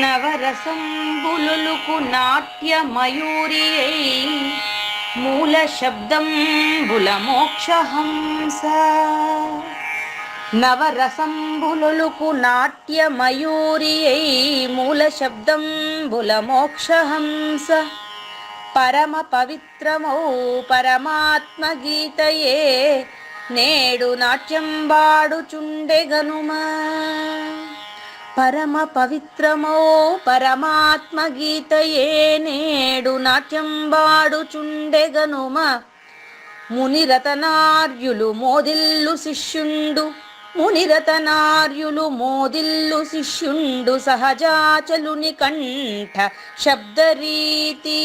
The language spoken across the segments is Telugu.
నవరసంబులుకు నాట్యమయూరియై మూల శబ్దంబుల మోక్షహంస. నవరసంబులుకు నాట్యమయూరియై మూల శబ్దంబుల మోక్షహంస. పరమ పవిత్రమౌ పరమాత్మ గీతయే నేడు నాట్యంబాడుచుండెగనుమా. పరమ పవిత్రమో పరమాత్మ గీతయే నేడు నాట్యంబాడుచుండెగనుమ. మునిరతనార్యులు మోదిల్లు శిష్యుండు, మునిరతనార్యులు మోదిల్లు శిష్యుండు సహజాచలుని కంఠ శబ్దరీతి.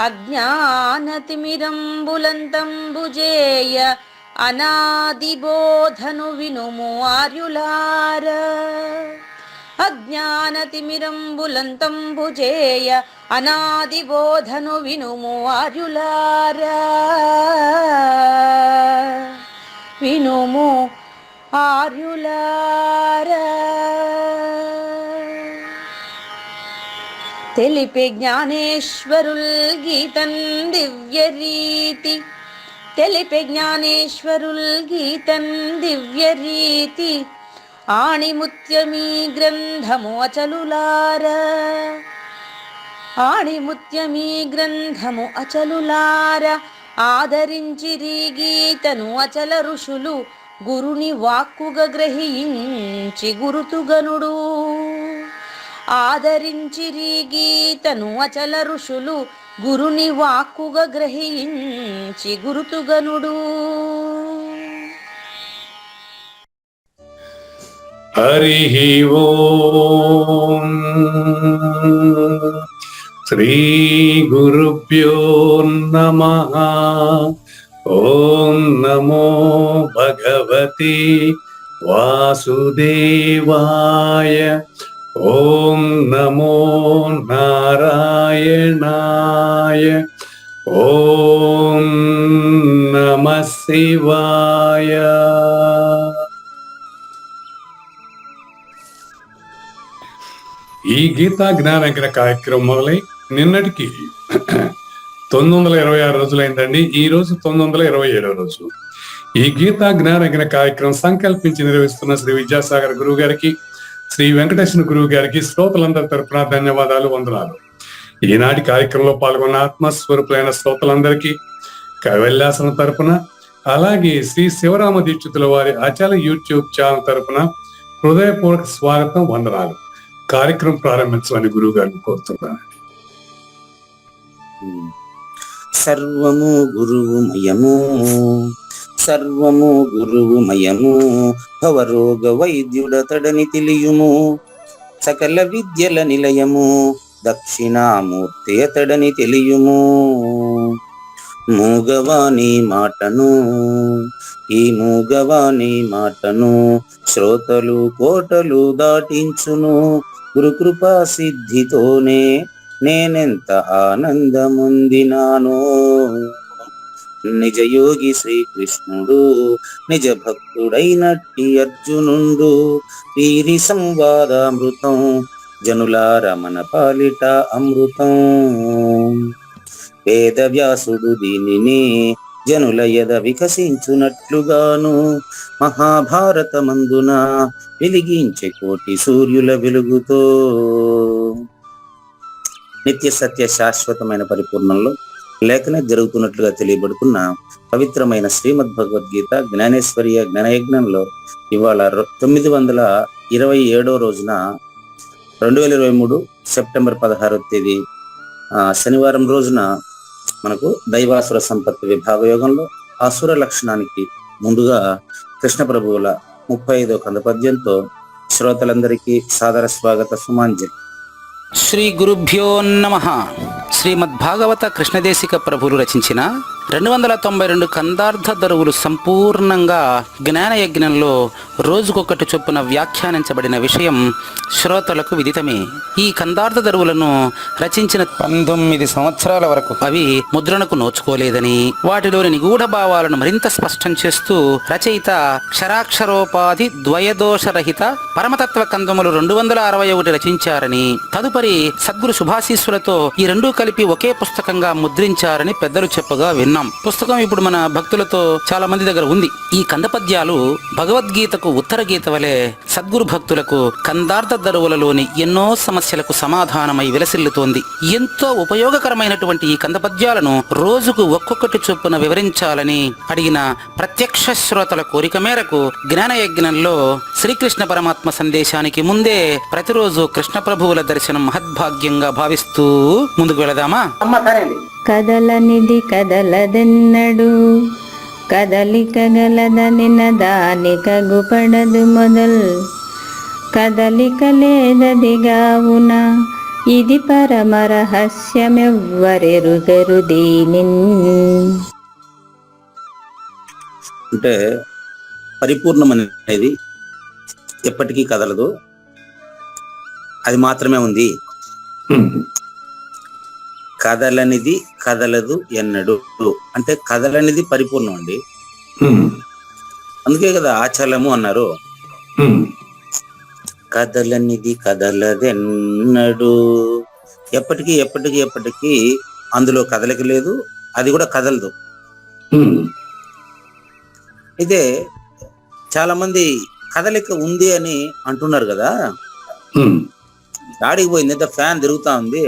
అజ్ఞానతిమిరంబులంతంబుజేయ అనాదిబోధను వినుము ఆర్యులార. అజ్ఞానతిమిరంబులంతంబుజేయ అనాదిబోధను వినుము ఆర్యులార. వినుము ఆర్యులార. తెలిపే జ్ఞానేశ్వరుల్ గీతన్ దివ్యరీతి. తెలిపే జ్ఞానేశ్వరుల్ గీతన్ దివ్యరీతి. ఆణిముత్యమీ గ్రంథము అచలులార. ఆణిముత్యమీ గ్రంథము అచలులార. ఆదరించిరి గీతను అచల ఋషులు గురుని వాక్కుగా గ్రహించి గురుతుగనుడు. ఆదరించిరి గీతను అచల ఋషులు గురుని వాక్కుగా గ్రహించి గురుతుగనుడు. హరి ఓం. శ్రీ గురుభ్యో నమః. ఓం నమో భగవతే వాసుదేవాయ. ఓం నమో నారాయణాయ. ఓం నమః శివాయ. ఈ గీతా జ్ఞానయజ్ఞ కార్యక్రమం మొదలై నిన్నటికి 926 రోజులైందండి. ఈ రోజు 927వ రోజు. ఈ గీతా జ్ఞానయజ్ఞ కార్యక్రమం సంకల్పించి నిర్వహిస్తున్న శ్రీ విద్యాసాగర్ గురువు గారికి, శ్రీ వెంకటేశ్వర గురువు గారికి శ్రోతలందరి తరపున ధన్యవాదాలు, వందనాలు. ఈనాటి కార్యక్రమంలో పాల్గొన్న ఆత్మస్వరూపులైన శ్రోతలందరికీ కైవల్యాసనం తరపున, అలాగే శ్రీ శివరామ దీక్షితుల వారి అచల యూట్యూబ్ ఛానల్ తరపున హృదయపూర్వక స్వాగతం, వందనాలు. కార్యక్రమం ప్రారంభించమని గురువు గారిని కోరుతున్నాను. సర్వము గురువుమయము, సర్వము గురువుమయము. భవరోగ వైద్యుడతడని తెలియుము. సకల విద్యల నిలయము దక్షిణామూర్తి అతడని తెలియుము. మూగవాణి మాటను, ఈ మూగవాణి మాటను శ్రోతలు కోటలు దాటించును. గురుకృపా సిద్ధితోనే నేనెంత ఆనందముందినాను. నిజయోగి శ్రీకృష్ణుడు నిజ భక్తుడైనట్టి అర్జునుండు. వీరి సంవాదామృతం జనులార మన పాలిట అమృతం. వేదవ్యాసుడు దీనిని జనుల యద వికసించునట్లుగాను మహాభారతమందున వెలిగించే కోటి సూర్యుల వెలుగుతో నిత్య సత్య శాశ్వతమైన పరిపూర్ణంలో లేఖన జరుగుతున్నట్లుగా తెలియబడుతున్న పవిత్రమైన శ్రీమద్ భగవద్గీత జ్ఞానేశ్వర్య జ్ఞానయజ్ఞంలో ఇవాళ 927వ రోజున 2023 సెప్టెంబర్ 16వ తేదీ శనివారం రోజున మనకు దైవాసుర సంపత్తి విభాగ యోగంలో అసుర లక్షణానికి ముందుగా కృష్ణ ప్రభువుల 35వ కంద పద్యంతో శ్రోతలందరికీ సాదర స్వాగత సుమాంజలి. శ్రీ గురుభ్యో నమః. శ్రీమద్భాగవత కృష్ణదేశిక ప్రభువులు రచించిన 292 కందార్థ దరువులు సంపూర్ణంగా జ్ఞానయజ్ఞంలో రోజుకొకటి చొప్పున వ్యాఖ్యానించబడిన విషయం శ్రోతలకు విదితమే. ఈ కందార్థ దరువులను రచించిన 19 సంవత్సరాల వరకు అవి ముద్రణకు నోచుకోలేదని, వాటిలోని నిగూఢ భావాలను మరింత స్పష్టం చేస్తూ రచయిత క్షరాక్షరోపాధి ద్వయదోషరహిత పరమతత్వ కందములు 261 రచించారని, తదుపరి సద్గురు శుభాశీస్సులతో ఈ రెండూ కలిపి ఒకే పుస్తకంగా ముద్రించారని పెద్దలు చెప్పగా విన్నాం. పుస్తకం ఇప్పుడు మన భక్తులతో చాలా మంది దగ్గర ఉంది. ఈ కందపద్యాలు భగవద్గీతకు ఉత్తర గీత వలె సద్గురు భక్తులకు కందార్థ దరువులలోని ఎన్నో సమస్యలకు సమాధానమై విలసిల్లుతోంది. ఎంతో ఉపయోగకరమైనటువంటి ఈ కందపద్యాలను రోజుకు ఒక్కొక్కటి చొప్పున వివరించాలని అడిగిన ప్రత్యక్ష శ్రోతల కోరిక మేరకు జ్ఞానయజ్ఞంలో శ్రీకృష్ణ పరమాత్మ సందేశానికి ముందే ప్రతిరోజు కృష్ణ ప్రభువుల దర్శనం మహద్భాగ్యంగా భావిస్తూ ముందుకు వెళదామా? కదలనిది కదలదెన్నడు, కదలికగలదనిన దానిక గుపడదు మొదల్, కదలిక లేదదిగావున ఇది పరమ రహస్యమెవ్వరెరుగరు దీనిన్. అంటే పరిపూర్ణం అనేది ఎప్పటికీ కదలదు, అది మాత్రమే ఉంది. కదలనిది కదలదు ఎన్నడు అంటే కదలనిది పరిపూర్ణం అండి. అందుకే కదా ఆచలము అన్నారు. కదలనిది కదలదెన్నడు, ఎప్పటికీ ఎప్పటికీ ఎప్పటికీ అందులో కదలిక లేదు, అది కూడా కదలదు. అయితే చాలా మంది కదలిక ఉంది అని అంటున్నారు కదా, గాడికి పోయింది అంటే ఫ్యాన్ తిరుగుతా ఉంది,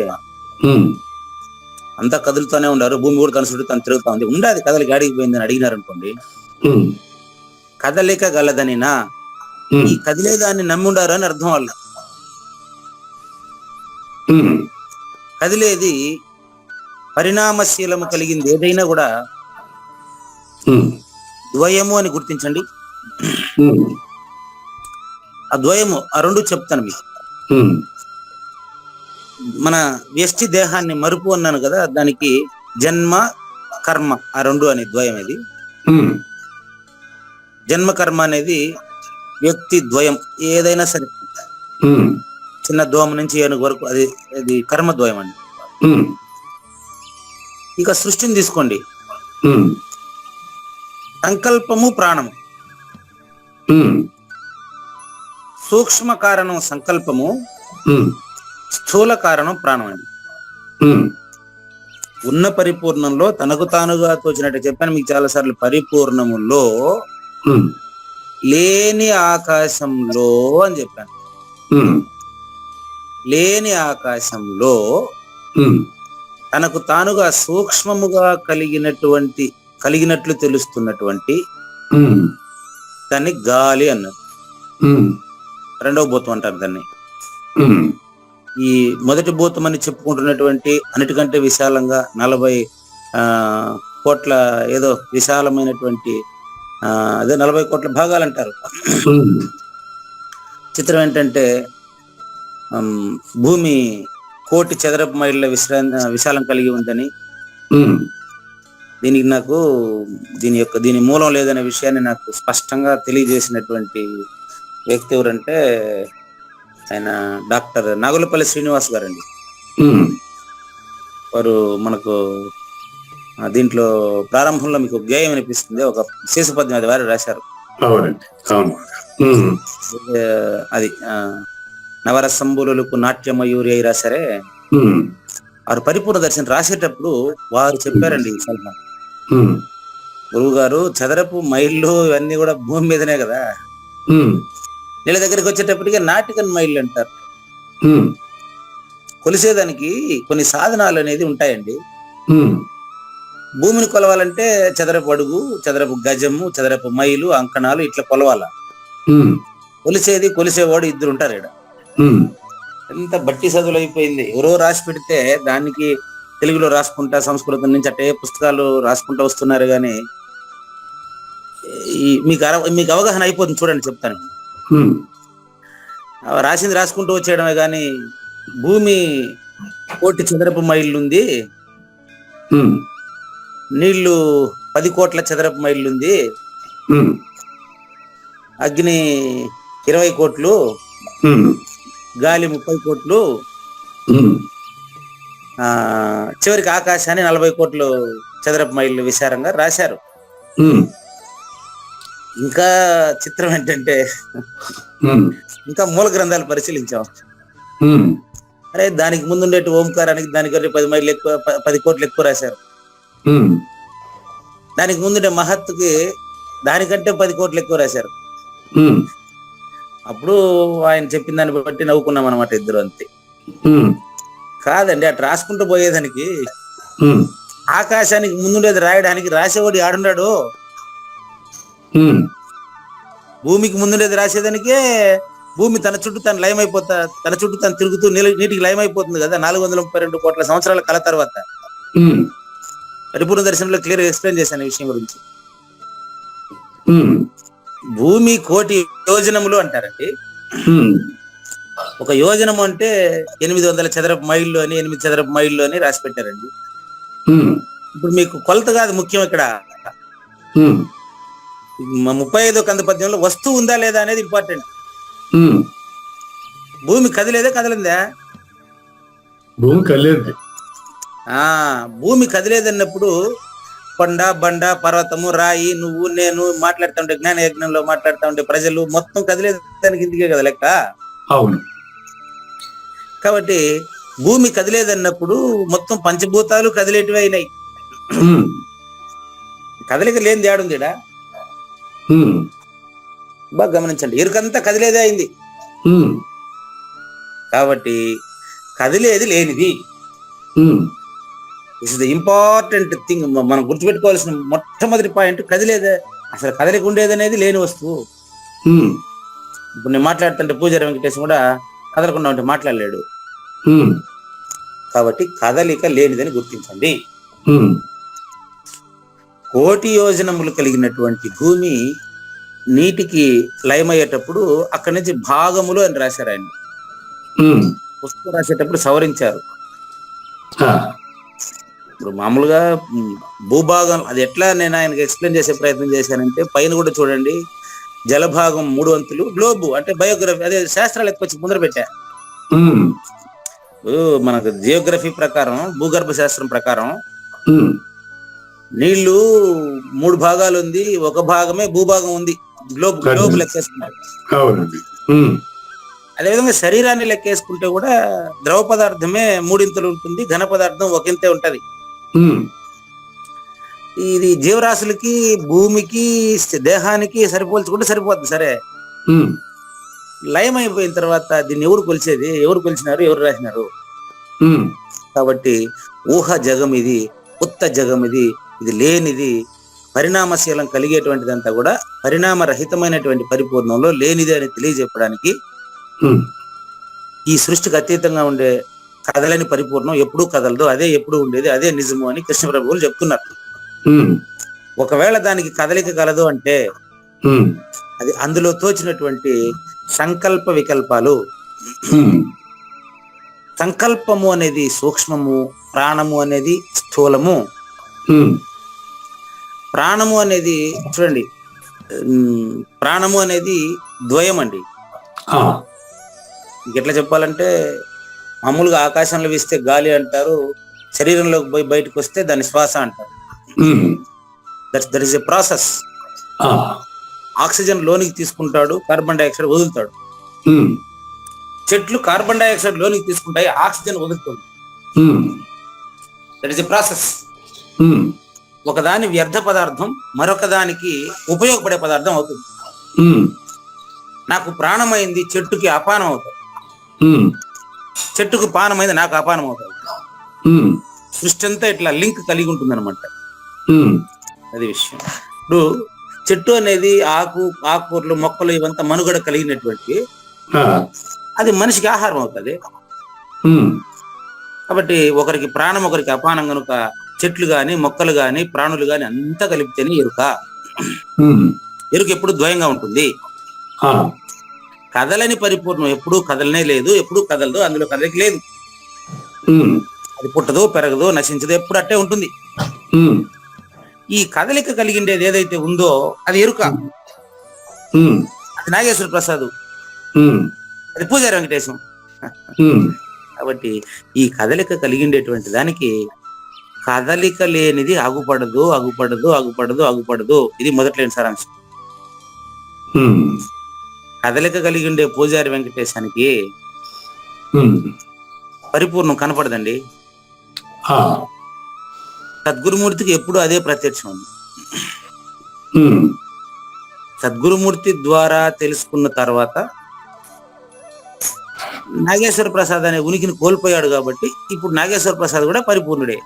అంతా కదులుతూనే ఉన్నారు, భూమి కూడా తన చుట్టూ తను తిరుగుతా ఉంది, ఉండదు కదలి గాడికి పోయిందని అడిగినారు అనుకోండి, కదలిక గలదనినా ఈ కదిలేదాన్ని నమ్మి ఉండారు అని అర్థం. వల్ల కదిలేది పరిణామశీలము కలిగింది ఏదైనా కూడా ద్వయము అని గుర్తించండి. ఆ ద్వయము ఆ రెండు చెప్తాను మీకు. మన వ్యష్టి దేహాన్ని మరుపు అన్నాను కదా, దానికి జన్మ కర్మ ఆ రెండు అని ద్వయం. ఇది జన్మ కర్మ అనేది వ్యక్తి ద్వయం, ఏదైనా సరే చిన్న దోమ నుంచి ఏనుగు వరకు అది కర్మ ద్వయం అండి. ఇక సృష్టిని తీసుకోండి, సంకల్పము ప్రాణము. సూక్ష్మ కారణం సంకల్పము, స్థూల కారణం ప్రాణం అండి. ఉన్న పరిపూర్ణంలో తనకు తానుగా తోచినట్టు చెప్పాను మీకు చాలా సార్లు. పరిపూర్ణములో లేని ఆకాశంలో అని చెప్పాను. లేని ఆకాశంలో తనకు తానుగా సూక్ష్మముగా కలిగినట్లు తెలుస్తున్నటువంటి దాన్ని గాలి అన్నారు. రెండవ భూతం అంటారు దాన్ని. ఈ మొదటి భూతం అని చెప్పుకుంటున్నటువంటి అన్నిటికంటే విశాలంగా 40 కోట్ల ఏదో విశాలమైనటువంటి అదే 40 కోట్ల భాగాలు అంటారు. చిత్రం ఏంటంటే భూమి 1 కోటి చదరపు మైళ్ళ విశాలం కలిగి ఉందని, దీని మూలం లేదనే విషయాన్ని నాకు స్పష్టంగా తెలియజేసినటువంటి వ్యక్తి ఎవరంటే ఆయన డాక్టర్ నాగులపల్లి శ్రీనివాస్ గారండి. వారు మనకు దీంట్లో ప్రారంభంలో మీకు గేయం అనిపిస్తుంది, ఒక శేషపద్యం అది వారు రాశారు. అది నవరసంబులకు నాట్యమయూరి అయి రాశారే. వారు పరిపూర్ణ దర్శనం రాసేటప్పుడు వారు చెప్పారండి సలహా, గురువు గారు చదరపు మైళ్ళు ఇవన్నీ కూడా భూమి మీదనే కదా, నీళ్ళ దగ్గరికి వచ్చేటప్పటికే నాటికన్ మైళ్ళు అంటారు. కొలిసేదానికి కొన్ని సాధనాలు అనేది ఉంటాయండి. భూమిని కొలవాలంటే చదరపు అడుగు, చదరపు గజము, చదరపు మైలు, అంకణాలు ఇట్లా కొలవాల. కొలిసేవాడు 2 ఉంటారు ఇక్కడ. ఎంత బట్టి చదువులు అయిపోయింది. ఎవరో రాసి పెడితే దానికి తెలుగులో రాసుకుంటా, సంస్కృతం నుంచి అట్టే పుస్తకాలు రాసుకుంటా వస్తున్నారు. కానీ మీకు అవగాహన అయిపోతుంది. చూడండి చెప్తాను. రాసింది రాసుకుంటూ వచ్చేయడమే కానీ భూమి 1 కోటి చదరపు మైళ్ళు ఉంది, నీళ్లు 10 కోట్ల చదరపు మైళ్ళు ఉంది, ఉమ్, అగ్ని 20 కోట్లు, ఉమ్, గాలి 30 కోట్లు, ఉమ్, చివరికి ఆకాశాన్ని 40 కోట్లు చదరపు మైళ్ళు విశారంగా రాశారు. ఉమ్, ఇంకా చిత్రం ఏంటంటే ఉమ్, ఇంకా మూల గ్రంథాలు పరిశీలించాం. ఉమ్, అరే దానికి ముందుండేటి ఓంకారానికి దానికంటే 10 మైళ్ళు ఎక్కువ, 10 కోట్లు ఎక్కువ రాశారు. ఉమ్, దానికి ముందుండే మహత్తుకి దానికంటే 10 కోట్లు ఎక్కువ రాశారు. ఉమ్, అప్పుడు ఆయన చెప్పిన దాన్ని బట్టి నవ్వుకున్నాం అనమాట ఇద్దరు, అంతే. ఉమ్, కాదండి, అటు రాసుకుంటూ పోయేదానికి ఉమ్, ఆకాశానికి ముందుండేది రాయడానికి రాసేవాడు ఆడున్నాడు. ఉమ్, భూమికి ముందుండేది రాసేదానికే భూమి తన చుట్టూ తను లయమైపోతా, తన చుట్టూ తను తిరుగుతూ నీటికి లయమైపోతుంది కదా 432 కోట్ల సంవత్సరాల కల తర్వాత. ఉమ్, పరిపూర్ణ దర్శనంలో క్లియర్ ఎక్స్ప్లెయిన్ చేశాను ఈ విషయం గురించి. ఉమ్, భూమి 1,000,000 యోజనములు అంటారండి. ఉమ్, ఒక యోజనము అంటే 800 చదరపు మైళ్ళు అని, 8 చదరపు మైళ్ళు అని రాసి పెట్టారండి. ఉమ్, ఇప్పుడు మీకు కొలత కాదు ముఖ్యం ఇక్కడ. ఉమ్, 35వ కంద పద్యంలో వస్తువు ఉందా లేదా అనేది ఇంపార్టెంట్. ఉమ్, భూమి కదిలేదే కదలిందా? భూమి కలిగింది. భూమి కదిలేదన్నప్పుడు కొండ, బండ, పర్వతము, రాయి, నువ్వు, నేను మాట్లాడుతూ ఉంటే, జ్ఞాన యజ్ఞంలో మాట్లాడుతూ ఉంటే ప్రజలు మొత్తం కదిలేదానికి ఇందుకే కదా లెక్క. అవును. కాబట్టి భూమి కదిలేదన్నప్పుడు మొత్తం పంచభూతాలు కదిలేటివి అయినాయి. ఉమ్, కదలిక లేని తేడుంది ఈడ. ఉమ్, బాగా గమనించండి, ఎరుకంతా కదిలేదే అయింది. ఉమ్, కాబట్టి కదిలేది లేనిది. ఉమ్, ఇస్ ద ఇంపార్టెంట్ థింగ్. మనం గుర్తుపెట్టుకోవాల్సిన మొట్టమొదటి పాయింట్ కదిలేదే. అసలు కదలిక ఉండేది అనేది లేని వస్తువు. ఉమ్, ఇప్పుడు నేను మాట్లాడుతుంటే పూజారి వెంకటేశం కూడా కదలకుండా ఉంటే మాట్లాడలేడు. ఉమ్, కాబట్టి కదలిక లేనిదని గుర్తించండి. ఉమ్, 1,000,000 యోజనములు కలిగినటువంటి భూమి నీటికి లయమయ్యేటప్పుడు అక్కడి నుంచి భాగములు అని రాశారు ఆయన. ఉమ్, పుస్తకం రాసేటప్పుడు సవరించారు. ఆ, ఇప్పుడు మామూలుగా భూభాగం అది ఎట్లా నేను ఆయనకి ఎక్స్ప్లెయిన్ చేసే ప్రయత్నం చేశానంటే, పైన కూడా చూడండి, జలభాగం 3 వంతులు, గ్లోబు అంటే బయోగ్రఫీ, అదే శాస్త్రాలు ఎక్కువ ముందర పెట్టా. ఉమ్, మనకు జియోగ్రఫీ ప్రకారం, భూగర్భ శాస్త్రం ప్రకారం ఉమ్, నీళ్లు 3 భాగాలు ఉంది, ఒక భాగమే భూభాగం ఉంది. గ్లోబ్ లెక్కేసుకుంటారు. అవునండి. ఉమ్, అదేవిధంగా శరీరాన్ని లెక్కేసుకుంటే కూడా ద్రవ పదార్థమే 3 ఇంతలు ఉంటుంది, ఘన పదార్థం 1 ఇంతే ఉంటది. ఉమ్, ఇది జీవరాశులకి, భూమికి, దేహానికి సరిపోల్చుకుంటే సరిపోద్ది. సరే, ఉమ్, లయం అయిపోయిన తర్వాత దీన్ని ఎవరు కొలిచేది? ఎవరు కొలిచినారు? ఎవరు రాసినారు? ఉమ్, కాబట్టి ఊహ జగం ఇది, ఉత్త జగం ఇది, ఇది లేనిది, పరిణామశీలం కలిగేటువంటిదంతా కూడా పరిణామరహితమైనటువంటి పరిపూర్ణంలో లేనిది అని తెలియజెప్పడానికి ఉమ్, ఈ సృష్టికి అతీతంగా ఉండే కదలని పరిపూర్ణం ఎప్పుడూ కదలదు, అదే ఎప్పుడు ఉండేది, అదే నిజము అని కృష్ణ ప్రభువులు చెప్తున్నారు. ఉమ్, ఒకవేళ దానికి కదలిక కలదు అంటే ఉమ్, అది అందులో తోచినటువంటి సంకల్ప వికల్పాలు. ఉమ్, సంకల్పము అనేది సూక్ష్మము, ప్రాణము అనేది స్థూలము. ఉమ్, ప్రాణము అనేది చూడండి, ప్రాణము అనేది ద్వయం అండి. ఆ, ఎట్లా చెప్పాలంటే, మామూలుగా ఆకాశంలో వీస్తే గాలి అంటారు, శరీరంలోకి పోయి బయటకు వస్తే దాన్ని శ్వాస అంటారు. ఉమ్, దట్ ఈస్ ఎ ప్రాసెస్. ఆ, ఆక్సిజన్ లోనికి తీసుకుంటాడు, కార్బన్ డైఆక్సైడ్ వదులుతాడు. ఉమ్, చెట్లు కార్బన్ డైఆక్సైడ్ లోనికి తీసుకుంటాయి, ఆక్సిజన్ వదులుతుంది. Um, that is a process. Um, ఒకదాని వ్యర్థ పదార్థం మరొక దానికి ఉపయోగపడే పదార్థం అవుతుంది. ఉమ్, నాకు ప్రాణమైంది, చెట్టుకి అపానం అవుతుంది. ఉమ్, చెట్టుకు పానమైంది, నాకు అపానం అవుతుంది. ఉమ్, సృష్టి అంతా ఇట్లా లింక్ కలిగి ఉంటుంది అనమాట. ఉమ్, అది విషయం. ఇప్పుడు చెట్టు అనేది ఆకుకూరలు, మొక్కలు ఇవంతా మనుగడ కలిగినటువంటి, ఆ, అది మనిషికి ఆహారం అవుతుంది. ఉమ్, కాబట్టి ఒకరికి ప్రాణం, ఒకరికి అపానం కనుక చెట్లు గాని, మొక్కలు గాని, ప్రాణులు గాని అంతా కలిపితేనే ఎరుక. ఉమ్, ఎరుక ఎప్పుడు ద్వయంగా ఉంటుంది. ఆ, కదలని పరిపూర్ణం ఎప్పుడూ కదలనే లేదు, ఎప్పుడూ కదలదు, అందులో కదలిక లేదు. ఉమ్, అది పుట్టదు, పెరగదు, నశించదు, ఎప్పుడు అట్టే ఉంటుంది. ఉమ్, ఈ కదలిక కలిగిండేది ఏదైతే ఉందో అది ఎరుక, ఉమ్, అది నాగేశ్వర ప్రసాద్, ఉమ్, అది పూజారి వెంకటేశం. ఉమ్, కాబట్టి ఈ కదలిక కలిగిండేటువంటి దానికి కదలిక లేనిది ఆగుపడదు, ఆగుపడదు, ఆగుపడదు, ఆగుపడదు. ఇది మొదట్లేని సారాంశం. ఉమ్, కదలిక కలిగి ఉండే పూజారి వెంకటేశానికి ఉమ్, పరిపూర్ణం కనపడదండి. ఆ, సద్గురుమూర్తికి ఎప్పుడు అదే ప్రత్యక్షం. ఉమ్, సద్గురుమూర్తి ద్వారా తెలుసుకున్న తర్వాత నాగేశ్వర ప్రసాద్ అనే ఉనికిని కోల్పోయాడు కాబట్టి ఇప్పుడు నాగేశ్వర ప్రసాద్ కూడా పరిపూర్ణుడే.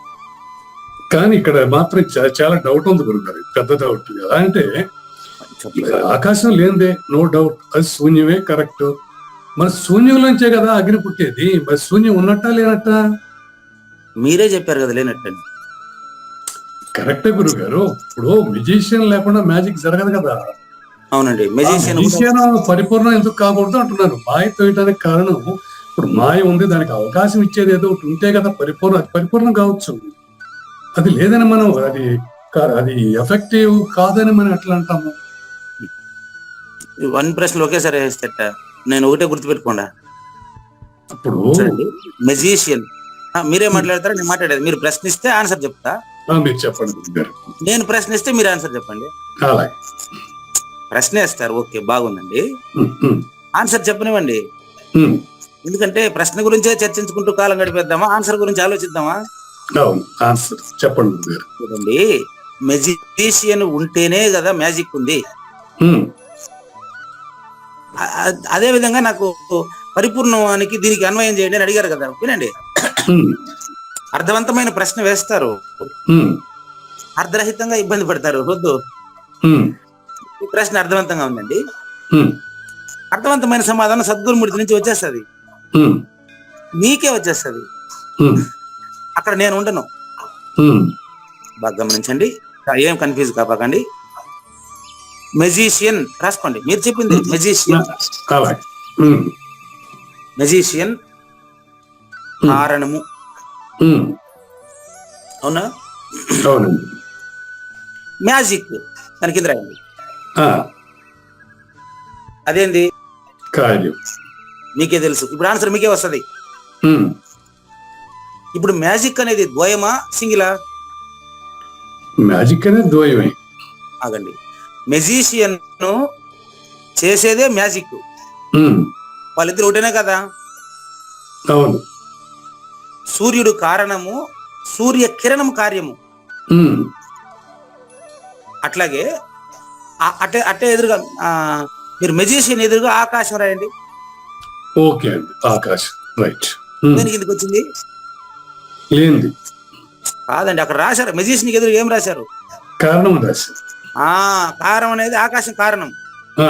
కానీ ఇక్కడ మాత్రం చాలా డౌట్ ఉంది గురుగారు, పెద్ద డౌట్. ఎలా అంటే ఆకాశం లేనిదే నో డౌట్, అది శూన్యమే, కరెక్ట్. మరి శూన్యం నుంచే కదా అగ్ని పుట్టేది, మరి శూన్యం ఉన్నట్టా లేనట్ట? మీరే చెప్పారు కదా లేనట్టండి. కరెక్టే గురుగారు. ఇప్పుడు మ్యూజిషియన్ లేకుండా మ్యాజిక్ జరగదు కదా. అవునండి, మెజిషియన్ మ్యూజిషియన్ పరిపూర్ణం ఎందుకు కాకూడదు అంటున్నారు. మాయ తోయటానికి కారణం ఇప్పుడు మాయ ఉంది, దానికి అవకాశం ఇచ్చేది ఏదో ఒకటి ఉంటే కదా పరిపూర్ణం. అది పరిపూర్ణం కావచ్చు, అది లేదని మనం అది ఎఫెక్టివ్ కాదని మనం ఎట్లా అంటాము? వన్ ప్రశ్నలు ఒకేసారి వేస్తేట నేను ఒకటే గుర్తుపెట్టుకోండా. ఇప్పుడు మెజిషియన్ మీరే మాట్లాడతారా నేను మాట్లాడేది? మీరు ప్రశ్నిస్తే ఆన్సర్ చెప్తా, మీరు చెప్పండి గురుగారు. నేను ప్రశ్నిస్తే మీరు ఆన్సర్ చెప్పండి. అలాగే ప్రశ్న వేస్తారు, ఓకే బాగుందండి. ఉమ్, ఉమ్, ఆన్సర్ చెప్పనివ్వండి. ఉమ్, ఎందుకంటే ప్రశ్న గురించే చర్చించుకుంటూ కాలం గడిపేద్దామా, ఆన్సర్ గురించి ఆలోచిద్దామా? అవును, ఆన్సర్ చెప్పండి గురుగారు. చూడండి, మెజిషియన్ ఉంటేనే కదా మ్యాజిక్ ఉంది. ఉమ్, అదే విధంగా నాకు పరిపూర్ణానికి దీనికి అన్వయం చేయండి అని అడిగారు కదా. వినండి, ఉమ్, అర్థవంతమైన ప్రశ్న వేస్తారు, ఉమ్, అర్ధరహితంగా ఇబ్బంది పడతారు. వద్దు, ఉమ్, ఈ ప్రశ్న అర్థవంతంగా ఉందండి. ఉమ్, అర్థవంతమైన సమాధానం సద్గురుమూర్తి నుంచి వచ్చేస్తుంది, ఉమ్, మీకే వచ్చేస్తుంది. ఉమ్, అక్కడ నేను ఉండను. ఉమ్, బాగా గమనించండి, ఏం కన్ఫ్యూజ్ కాపాకండి. మెజిషియన్ రాసుకోండి, మీరు చెప్పింది మెజిషియన్. అలాగే ఉమ్, మెజిషియన్ కారణము, ఉమ్, అవునా? అవునండి. మ్యాజిక్ దాని కింద రాయండి. ఆ, అదేంది కార్యం. మీకే తెలుసు, ఇప్పుడు ఆన్సర్ మీకే వస్తుంది. ఉమ్, ఇప్పుడు మ్యాజిక్ అనేది ద్వయమా సింగిలా? మ్యాజిక్ అనేది ద్వయమే. ఆగండి, మెజిషియన్ చేసేదే మ్యాజిక్, ఉమ్, వాళ్ళిద్దరు ఒకటేనే కదా. అవును. సూర్యుడు కారణము, సూర్య కిరణం కార్యము. ఉమ్, అట్లాగే అట్టే అట్టే ఎదురుగా మీరు మెజిషియన్ ఎదురుగా ఆకాశం రాయండి. ఓకే అండి, ఆకాశం. రైట్. దేనికి ఎందుకు వచ్చింది? ఏంది కాదండి, అక్కడ రాశారు మెజిషియన్ ఎదురు ఏం రాశారు? కారణం రాశారు. కారణం అనేది ఆకాశం కారణం. ఆ,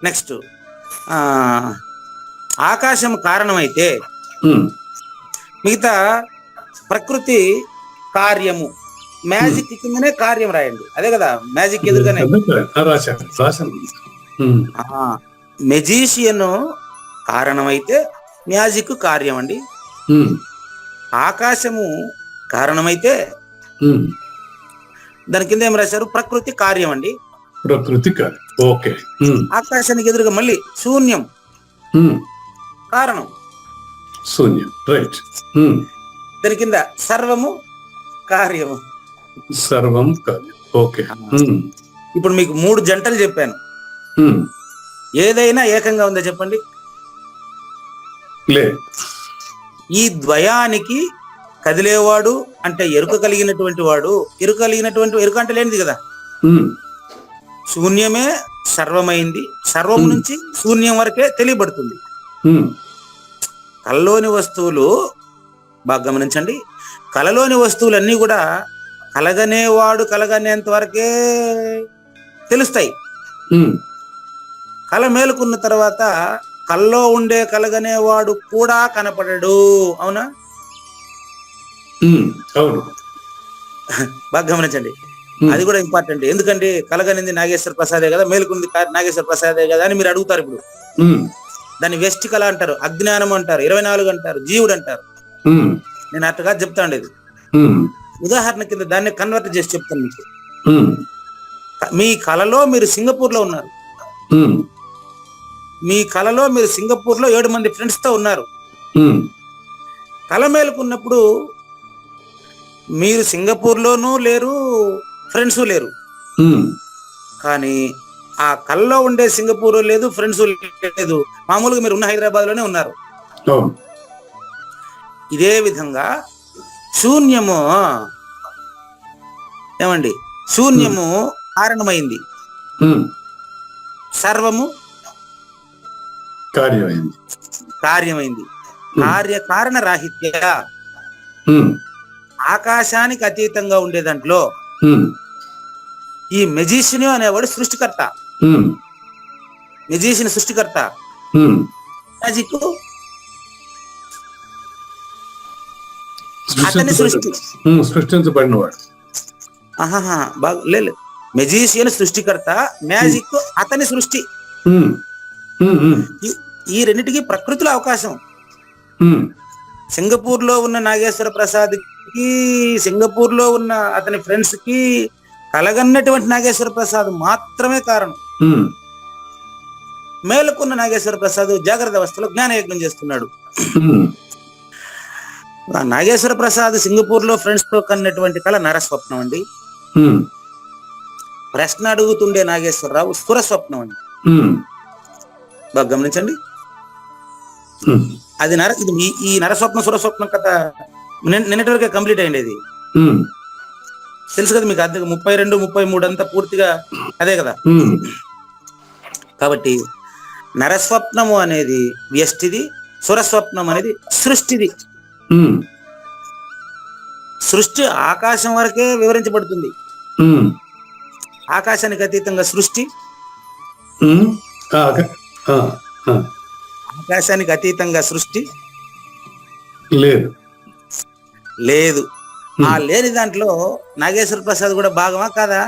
నెక్స్ట్ ఆకాశం కారణమైతే ఉమ్, మిగతా ప్రకృతి కార్యము. మ్యాజిక్ కిందనే కార్యం రాయండి, అదే కదా మ్యాజిక్ ఎదురుగానే. రాశాను. ఉమ్, మెజిషియన్ కారణమైతే మ్యాజిక్ కార్యం అండి. ఉమ్, ఆకాశము కారణమైతే ఉమ్, దాని కింద ఏం రాశారు? ప్రకృతి కార్యం అండి. ప్రకృతి కార్యం. ఓకే. ఉమ్, ఆకాశానికి ఎదురుగా మళ్ళీ శూన్యం ఉమ్, కారణం, శూన్యం. రైట్. ఉమ్, దాని కింద సర్వము కార్యము. సర్వం కార్యం. ఓకే. ఉమ్, ఇప్పుడు మీకు 3 జంటలు చెప్పాను, ఉమ్, ఏదైనా ఏకంగా ఉందా చెప్పండి? లే. ఈ ద్వయానికి కదిలేవాడు అంటే ఎరుక కలిగినటువంటి వాడు, ఎరుక అంటే లేనిది కదా. ఉమ్, శూన్యమే సర్వమైంది, సర్వం నుంచి శూన్యం వరకే తెలియబడుతుంది. ఉమ్, కలలోని వస్తువులు బాగా గమనించండి, కలలోని వస్తువులన్నీ కూడా కలగనేవాడు కలగనేంత వరకే తెలుస్తాయి. ఉమ్, కల మేలుకున్న తర్వాత కల్లో ఉండే కలగనేవాడు కూడా కనపడడు, అవునా? ఉమ్, అవును. బాగా గమనించండి, అది కూడా ఇంపార్టెంట్. ఎందుకంటే కలగనింది నాగేశ్వర ప్రసాదే కదా, మేలుకుంది నాగేశ్వర ప్రసాదే కదా అని మీరు అడుగుతారు. ఇప్పుడు దాన్ని వెస్ట్ కళ అంటారు, అజ్ఞానం అంటారు, 24 అంటారు, జీవుడు అంటారు. నేను అట్టుగా చెప్తా ఉండేది. ఉదాహరణ కింద దాన్ని కన్వర్ట్ చేసి చెప్తాను మీకు. ఉమ్, మీ కలలో మీరు సింగపూర్ లో ఉన్నారు. ఉమ్, మీ కలలో మీరు సింగపూర్ లో 7 మంది ఫ్రెండ్స్ తో ఉన్నారు. ఉమ్, కల మేలుకున్నప్పుడు మీరు సింగపూర్ లోనూ లేరు, ఫ్రెండ్స్ లేరు. ఉమ్, కానీ ఆ కల్లో ఉండే సింగపూర్ లేదు, ఫ్రెండ్స్ లేదు, మామూలుగా మీరు ఉన్న హైదరాబాద్ లోనే ఉన్నారు. అవును. ఇదే విధంగా శూన్యము ఏమండి, శూన్యము కారణమైంది, ఉమ్, సర్వము కార్యమైంది. కార్యమైంది. కార్యకారణ రాహిత్య, ఉమ్, ఆకాశానికి అతీతంగా ఉండే దాంట్లో ఉమ్, ఈ మెజిషియన్ అనేవాడు సృష్టికర్త. ఉమ్, మెజిషియన్ సృష్టికర్త, ఉమ్. మ్యాజిక్ అతని సృష్టి. సృష్టించబడినవాడు. ఆహాహా, బాగా లేదు. మెజిషియన్ సృష్టికర్త, మ్యాజిక్ అతని సృష్టి. ఉమ్, ఉమ్, ఉమ్, ఈ రెండిటికి ప్రకృతిలో అవకాశం. ఉమ్, సింగపూర్ లో ఉన్న నాగేశ్వర ప్రసాద్ కి, సింగపూర్ లో ఉన్న అతని ఫ్రెండ్స్ కి కలగన్నటువంటి నాగేశ్వర ప్రసాద్ మాత్రమే కారణం. ఉమ్, మేలుకున్న నాగేశ్వర ప్రసాద్ జాగ్రత్త అవస్థలో జ్ఞానయజ్ఞం చేస్తున్నాడు. ఉమ్, ఆ నాగేశ్వర ప్రసాద్ సింగపూర్ లో ఫ్రెండ్స్ తో కన్నటువంటి కళ నరస్వప్నం అండి. ఉమ్, ప్రశ్న అడుగుతుండే నాగేశ్వరరావు స్థుర స్వప్నం అండి. ఉమ్, బాగా గమనించండి. ఉమ్, అది ఇది ఈ నరస్వప్నం సురస్వప్నం కథ నిన్నటి వరకే కంప్లీట్ అయ్యింది. ఇది ఉమ్, తెలుసు కదా మీకు. అర్థం 32, 33 అంతా పూర్తిగా అదే కదా. ఉమ్, కాబట్టి నరస్వప్నము అనేది వ్యష్టిది, సురస్వప్నం అనేది సృష్టిది. ఉమ్, సృష్టి ఆకాశం వరకే వివరించబడుతుంది. ఉమ్, ఆకాశానికి అతీతంగా సృష్టి, ఉమ్, ఆ, ఆ, ఆ. ఆకాశానికి అతీతంగా సృష్టి లేదు. లేదు. ఆ లేని దాంట్లో నాగేశ్వర ప్రసాద్ కూడా భాగమా కాదా?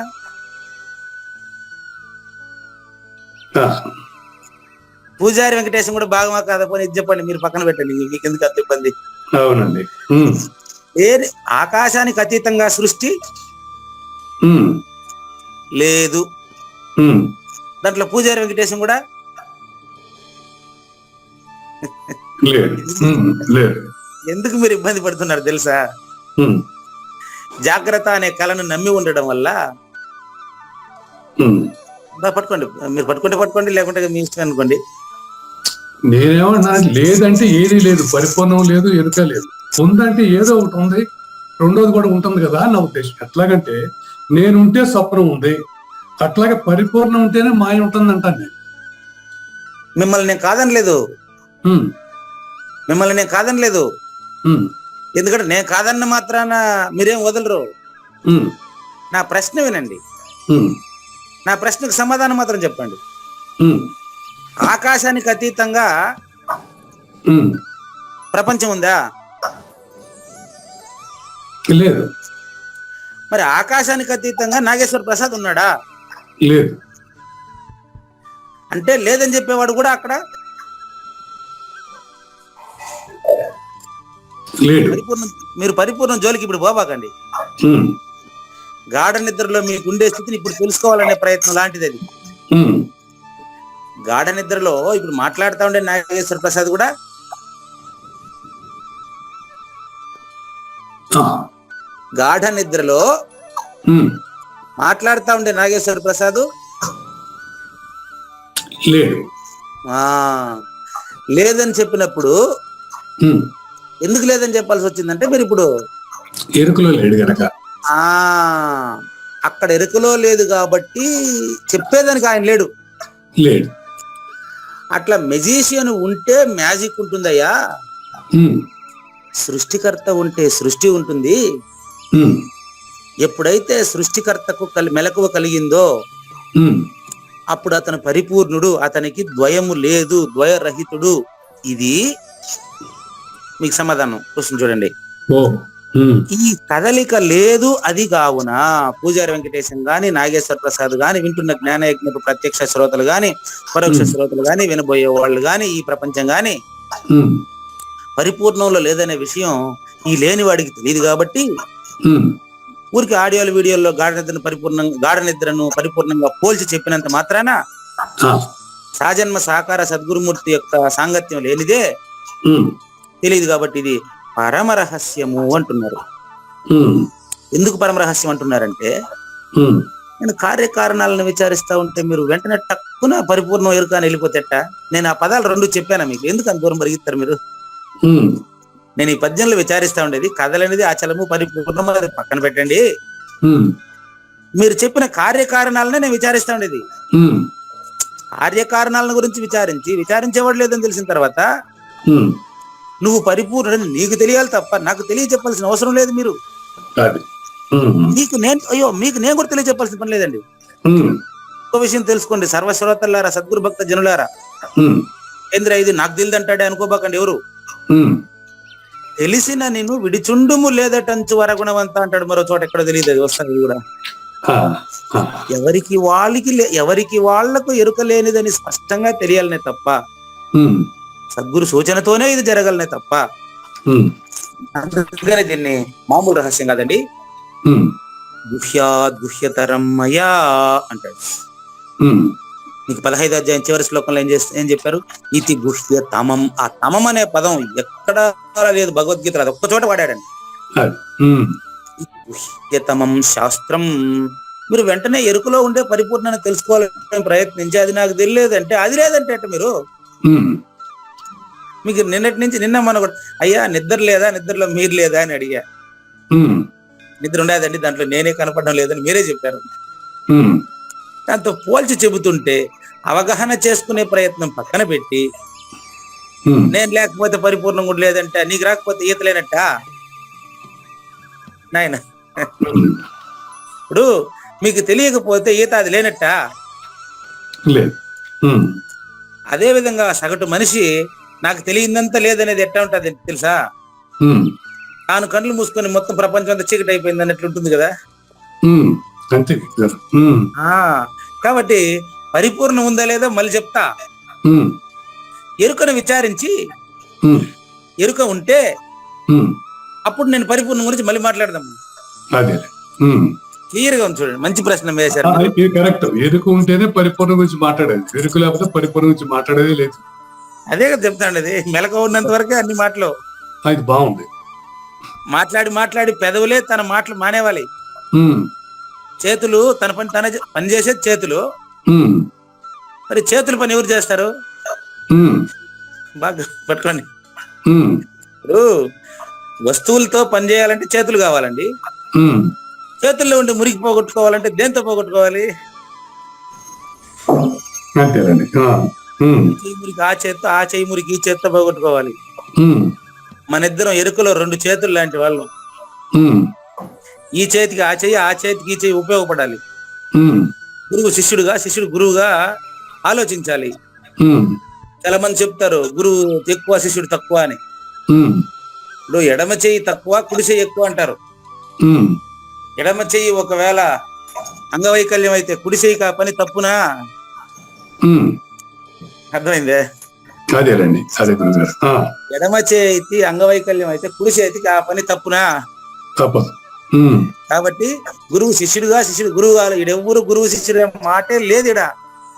ఆ, పూజారి వెంకటేశం కూడా భాగమా కాదా? పోనీ ఇది చెప్పండి, మీరు పక్కన పెట్టండి, మీకు ఎందుకు అంత ఇబ్బంది. అవునండి. ఉమ్, ఆకాశానికి అతీతంగా సృష్టి ఉమ్, లేదు. ఉమ్, దాంట్లో పూజారి వెంకటేశం కూడా లేదు. ఉమ్, లేదు. ఎందుకు మీరు ఇబ్బంది పడుతున్నారు తెలుసా? ఉమ్, జాగ్రత్త అనే కళను నమ్మి ఉండడం వల్ల. ఉమ్. పట్టుకోండి, మీరు పట్టుకుంటే పట్టుకోండి, లేకుంటే మీ ఇష్టం అనుకోండి. నేనేమన్నా, లేదంటే ఏదీ లేదు, పరిపూర్ణం లేదు, ఎరుక లేదు. ఉందంటే ఏదో ఒకటి ఉంది, రెండోది కూడా ఉంటుంది కదా నా ఉద్దేశం. ఎట్లాగంటే నేనుంటే స్వప్నం ఉంది, అట్లాగే పరిపూర్ణం ఉంటేనే మాయ ఉంటుంది అంటాను నేను. మిమ్మల్ని నేను కాదనలేదు, ఉమ్, మిమ్మల్ని నేను కాదనలేదు. ఉమ్, ఎందుకంటే నేను కాదన్న మాత్రాన మీరేం వదలరు. ఉమ్, నా ప్రశ్న వినండి, ఉమ్, నా ప్రశ్నకు సమాధానం మాత్రం చెప్పండి. ఉమ్, ఆకాశానికి అతీతంగా ఉమ్. ప్రపంచం ఉందా? లేదు. మరి ఆకాశానికి అతీతంగా నాగేశ్వర ప్రసాద్ ఉన్నాడా? లేదు. అంటే లేదని చెప్పేవాడు కూడా అక్కడ లేడు. మీరు పరిపూర్ణం జోలికి ఇప్పుడు పోబాకండి. ఉమ్, గాఢ నిద్రలో మీకు ఉండే స్థితిని ఇప్పుడు తెలుసుకోవాలనే ప్రయత్నం లాంటిది అది. ఉమ్, గాఢ నిద్రలో ఇప్పుడు మాట్లాడుతూ ఉండే నాగేశ్వర ప్రసాద్ కూడా ఆ, గాఢ నిద్రలో ఉమ్, మాట్లాడుతూ ఉండే నాగేశ్వర ప్రసాద్ లేడు. లేదని చెప్పినప్పుడు ఉమ్, ఎందుకు లేదని చెప్పాల్సి వచ్చిందంటే మీరు ఇప్పుడు ఎరుకలో లేడు గనక. అక్కడ ఎరుకలో లేదు కాబట్టి చెప్పేదానికి ఆయన లేడు. లేడు. అట్లా మెజిషియన్ ఉంటే మ్యాజిక్ ఉంటుందయ్యా, ఉమ్, సృష్టికర్త ఉంటే సృష్టి ఉంటుంది. ఉమ్, ఎప్పుడైతే సృష్టికర్తకు మెలకువ కలిగిందో ఉమ్, అప్పుడు అతను పరిపూర్ణుడు, అతనికి ద్వయము లేదు, ద్వయరహితుడు. ఇది మీకు సమాధానం. క్వశ్చన్ చూడండి. ఓ, ఉమ్, ఈ కదలిక లేదు, అది కావున పూజారి వెంకటేశం గాని, నాగేశ్వర ప్రసాద్ గాని, వింటున్న జ్ఞానయజ్ఞపు ప్రత్యక్ష శ్రోతలు గాని, పరోక్ష శ్రోతలు గాని, వినబోయే వాళ్ళు గాని, ఈ ప్రపంచం గాని ఉమ్, పరిపూర్ణంలో లేదనే విషయం ఈ లేని వాడికి తెలియదు కాబట్టి ఉమ్, ఊరికి ఆడియోలు వీడియోల్లో గాఢ నిద్రను పరిపూర్ణంగా పోల్చి చెప్పినంత మాత్రాన ఆ, సాజన్మ సాకార సద్గురుమూర్తి యొక్క సాంగత్యం లేనిదే ఉమ్, తెలియదు. కాబట్టి ఇది పరమరహస్యము అంటున్నారు. ఉమ్, ఎందుకు పరమరహస్యం అంటున్నారంటే, ఉమ్, నేను కార్యకారణాలను విచారిస్తా ఉంటే మీరు వెంటనే టక్కున పరిపూర్ణం ఎరుక అని వెళ్ళిపోతేట. నేను ఆ పదాలు రెండు చెప్పాను మీకు, ఎందుకు అంత దూరం పరిగెత్తారు మీరు? ఉమ్, నేను ఈ పద్యంలో విచారిస్తా ఉండేది కథలనేది అచలము పరిపూర్ణం అనేది పక్కన పెట్టండి. ఉమ్, మీరు చెప్పిన కార్యకారణాలనే నేను విచారిస్తా ఉండేది. ఉమ్, కార్యకారణాలను గురించి విచారించేవాడు లేదని తెలిసిన తర్వాత ఉమ్, నువ్వు పరిపూర్ణుడని నీకు తెలియాలి తప్ప నాకు తెలియజెప్పాల్సిన అవసరం లేదు. మీరు అది. ఉమ్, మీకు నేను కూడా తెలియజెప్పాల్సిన పని లేదండి. ఉమ్, ఒక విషయం తెలుసుకోండి, సర్వశ్రోతల్లారా, సద్గురు భక్త జనులారా, ఉమ్, ఏంద్ర ఇది నాకు తెలియదంటాడే అనుకోబాకండి ఎవరు. ఉమ్, తెలిసిన నేను విడిచుండుము లేదటంచు వరగుణవంత అంటాడు మరో చోట, ఎక్కడో తెలియదు, అది వస్తుంది కూడా. ఆ, ఆ, ఎవరికి వాళ్లకు ఎరుక లేనిదని స్పష్టంగా తెలియాలనే తప్ప, ఉమ్, సద్గురు సూచనతోనే ఇది జరగలనే తప్ప, ఉమ్, అందుకనే దీన్ని మామూలు రహస్యం కాదండి. ఉమ్, గుహ్యతరం మయా అంటాడు. ఉమ్, మీకు 15వ అధ్యాయం చివరి శ్లోకంలో ఏం చెప్పారు? ఇతి గుహ్య తమం. ఆ తమం అనే పదం ఎక్కడ లేదు భగవద్గీతలో, అది ఒక్క చోట వాడాడండి. అది. ఉమ్, గుహ్యతమం శాస్త్రం. మీరు వెంటనే ఎరుకలో ఉండే పరిపూర్ణాన్ని తెలుసుకోవాలని ప్రయత్నించి అది నాకు తెలియలేదంటే, అది లేదంటే అట్ట మీరు. ఉమ్, మీకు నిన్న మన అయ్యా నిద్ర లేదా, నిద్రలో మీరు లేదా అని అడిగా. ఉమ్, నిద్ర ఉండేదండి, దాంట్లో నేనే కనపడడం లేదని మీరే చెప్పారు. ఉమ్, దాంతో పోల్చి చెబుతుంటే అవగాహన చేసుకునే ప్రయత్నం పక్కన పెట్టి, ఉమ్, నేను లేకపోతే పరిపూర్ణం కూడా లేదంట, నీకు రాకపోతే ఈత లేనట్ట నాయన. ఇప్పుడు మీకు తెలియకపోతే ఈత అది లేనట్ట. లేదు. ఉమ్, అదే విధంగా సగటు మనిషి నాకు తెలియదంతా లేదనేది ఎట్లా ఉంటది తెలుసా? ఉమ్, తాను కళ్ళు మూసుకొని మొత్తం ప్రపంచం అంతా చీకటి అయిపోయింది అన్నట్లు ఉంటుంది కదా. ఉమ్, అంతే కదా. ఉమ్, కాబట్టి పరిపూర్ణం ఉందా లేదా మళ్ళీ చెప్తా. ఉమ్, ఎరుకను విచారించి ఉమ్, ఎరుక ఉంటే ఉమ్, అప్పుడు నేను పరిపూర్ణం గురించి మళ్ళీ మాట్లాడదాం. అదే. ఉమ్, క్లియర్ గా ఉంది చూడండి, మంచి ప్రశ్న వేశారు. ఇది కరెక్ట్. ఎరుక ఉంటేనే పరిపూర్ణ గురించి మాట్లాడేది, ఎరుక లేకపోతే పరిపూర్ణ గురించి మాట్లాడేది లేదు. అదే కదా చెప్తాండి, అది మెలక ఉన్నంత వరకే అన్ని మాటలు. అది బాగుంది. మాట్లాడి పెదవులే తన మాటలు మానేవాలి. ఉమ్, చేతులు తన పని చేసేది చేతులు. ఉమ్, మరి చేతుల పని ఎవరు చేస్తారు? ఉమ్, బాగా పట్టుకోండి. ఉమ్, ఇప్పుడు వస్తువులతో పని చేయాలంటే చేతులు కావాలండి. ఉమ్, చేతుల్లో ఉండి మురికి పోగొట్టుకోవాలంటే దేంతో పోగొట్టుకోవాలి? అంతేనండి. ఉమ్, చేయి మురికి ఆ చేత్తో, ఆ చేయి మురికి ఈ చేత్తో పోగొట్టుకోవాలి. ఉమ్, మన ఇద్దరం ఎరుకలో 2 చేతులు లాంటి వాళ్ళం. ఉమ్, ఈ చేతికి ఆ చెయ్యి, ఆ చేతికి ఈ చెయ్యి ఉపయోగపడాలి. ఉమ్, గురువు శిష్యుడుగా, శిష్యుడు గురువుగా ఆలోచించాలి. ఉమ్, చాలా మంది చెప్తారు గురువు ఎక్కువ శిష్యుడు తక్కువ అని. ఉమ్, ఇప్పుడు ఎడమ చెయ్యి తక్కువ, కుడి చెయ్యి ఎక్కువ అంటారు. ఉమ్, ఎడమ చెయ్యి ఒకవేళ అంగవైకల్యం అయితే కుడి చెయ్యికి ఆ పని తప్పునా? ఉమ్, అర్థమైందే? అదేనండి. అదే గురుగారు. ఎడమ చేతి అంగవైకల్యం అయితే కుడి చేతికి ఆ పని తప్పునా? తప్పదు. ఉమ్, కాబట్టి గురువు శిష్యుడుగా, శిష్యుడు గురువు కాదు. ఈడెవ్వరు గురువు శిష్యుడు మాటే లేదు. ఈడ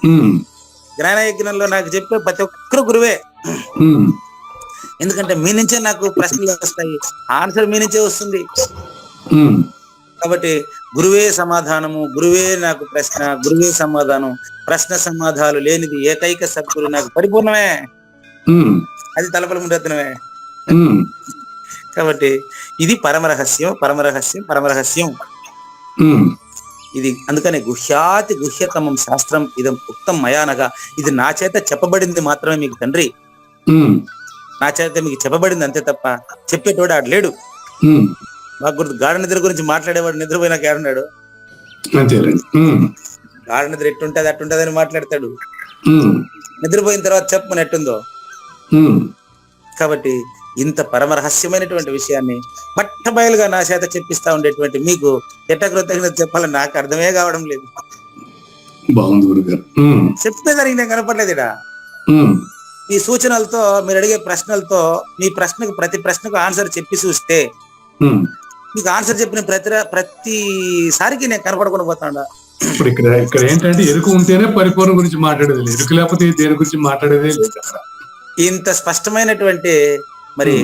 ఉమ్, జ్ఞాన యజ్ఞంలో నాకు చెప్పే ప్రతి ఒక్కరు గురువే. ఉమ్, ఎందుకంటే మీ నుంచే నాకు ప్రశ్నలు వస్తాయి, ఆన్సర్ మీ నుంచే వస్తుంది. ఉమ్, కాబట్టి గురువే సమాధానము, గురువే నాకు ప్రశ్న, గురువే సమాధానం. ప్రశ్న సమాధానాలు లేనిది ఏకైక సద్గురు నాకు పరిపూర్ణమే, ఉమ్, అది తలపల ముందెత్తనమే. ఉమ్, కాబట్టి ఇది పరమరహస్యం, పరమరహస్యం, పరమరహస్యం. ఉమ్, ఇది అందుకనే గుహ్యాతి గుహ్యతమం శాస్త్రం ఇదం ఉక్తం మయానగా. ఇది నా చేత చెప్పబడింది మాత్రమే మీకు తండ్రి, ఉమ్, నా చేత మీకు చెప్పబడింది అంతే తప్ప చెప్పేటోడు ఆడు లేడు. ఉమ్, మాకు గుర్తు గాఢ నిద్ర గురించి మాట్లాడేవాడు నిద్రపోయినాక ఏడున్నాడు? అంతేనండి. ఉమ్, గాఢ నిద్ర ఎట్టుంటది అట్టుంటది అని మాట్లాడతాడు. ఉమ్, నిద్రపోయిన తర్వాత చెప్పమని ఎట్టుందో. ఉమ్, కాబట్టి ఇంత పరమరహస్యమైనటువంటి విషయాన్ని పట్టబయలుగా నా చేత చెప్పిస్తా ఉండేటువంటి మీకు ఎట్టకృతజ్ఞత చెప్పాలని నాకు అర్థమే కావడం లేదు. బాగుంది గురుగారు. ఉమ్, చెప్తే జరిగిన కనపడలేదు ఇడా. ఉమ్, ఈ సూచనలతో, మీరు అడిగే ప్రశ్నలతో, మీ ప్రశ్నకు ప్రతి ప్రశ్నకు ఆన్సర్ చెప్పి చూస్తే ఉమ్, మీకు ఆన్సర్ చెప్పిన ప్రతిసారికి నేను కనపడకుండా పోతాడా. ఇప్పుడు ఇక్కడ ఏంటంటే ఎరుకు ఉంటేనే పరిపూర్ణ గురించి మాట్లాడేది లేదు, ఎరుకు లేకపోతే దేని గురించి మాట్లాడేదే లేదు అక్కడ. ఇంత స్పష్టమైనటువంటి మరి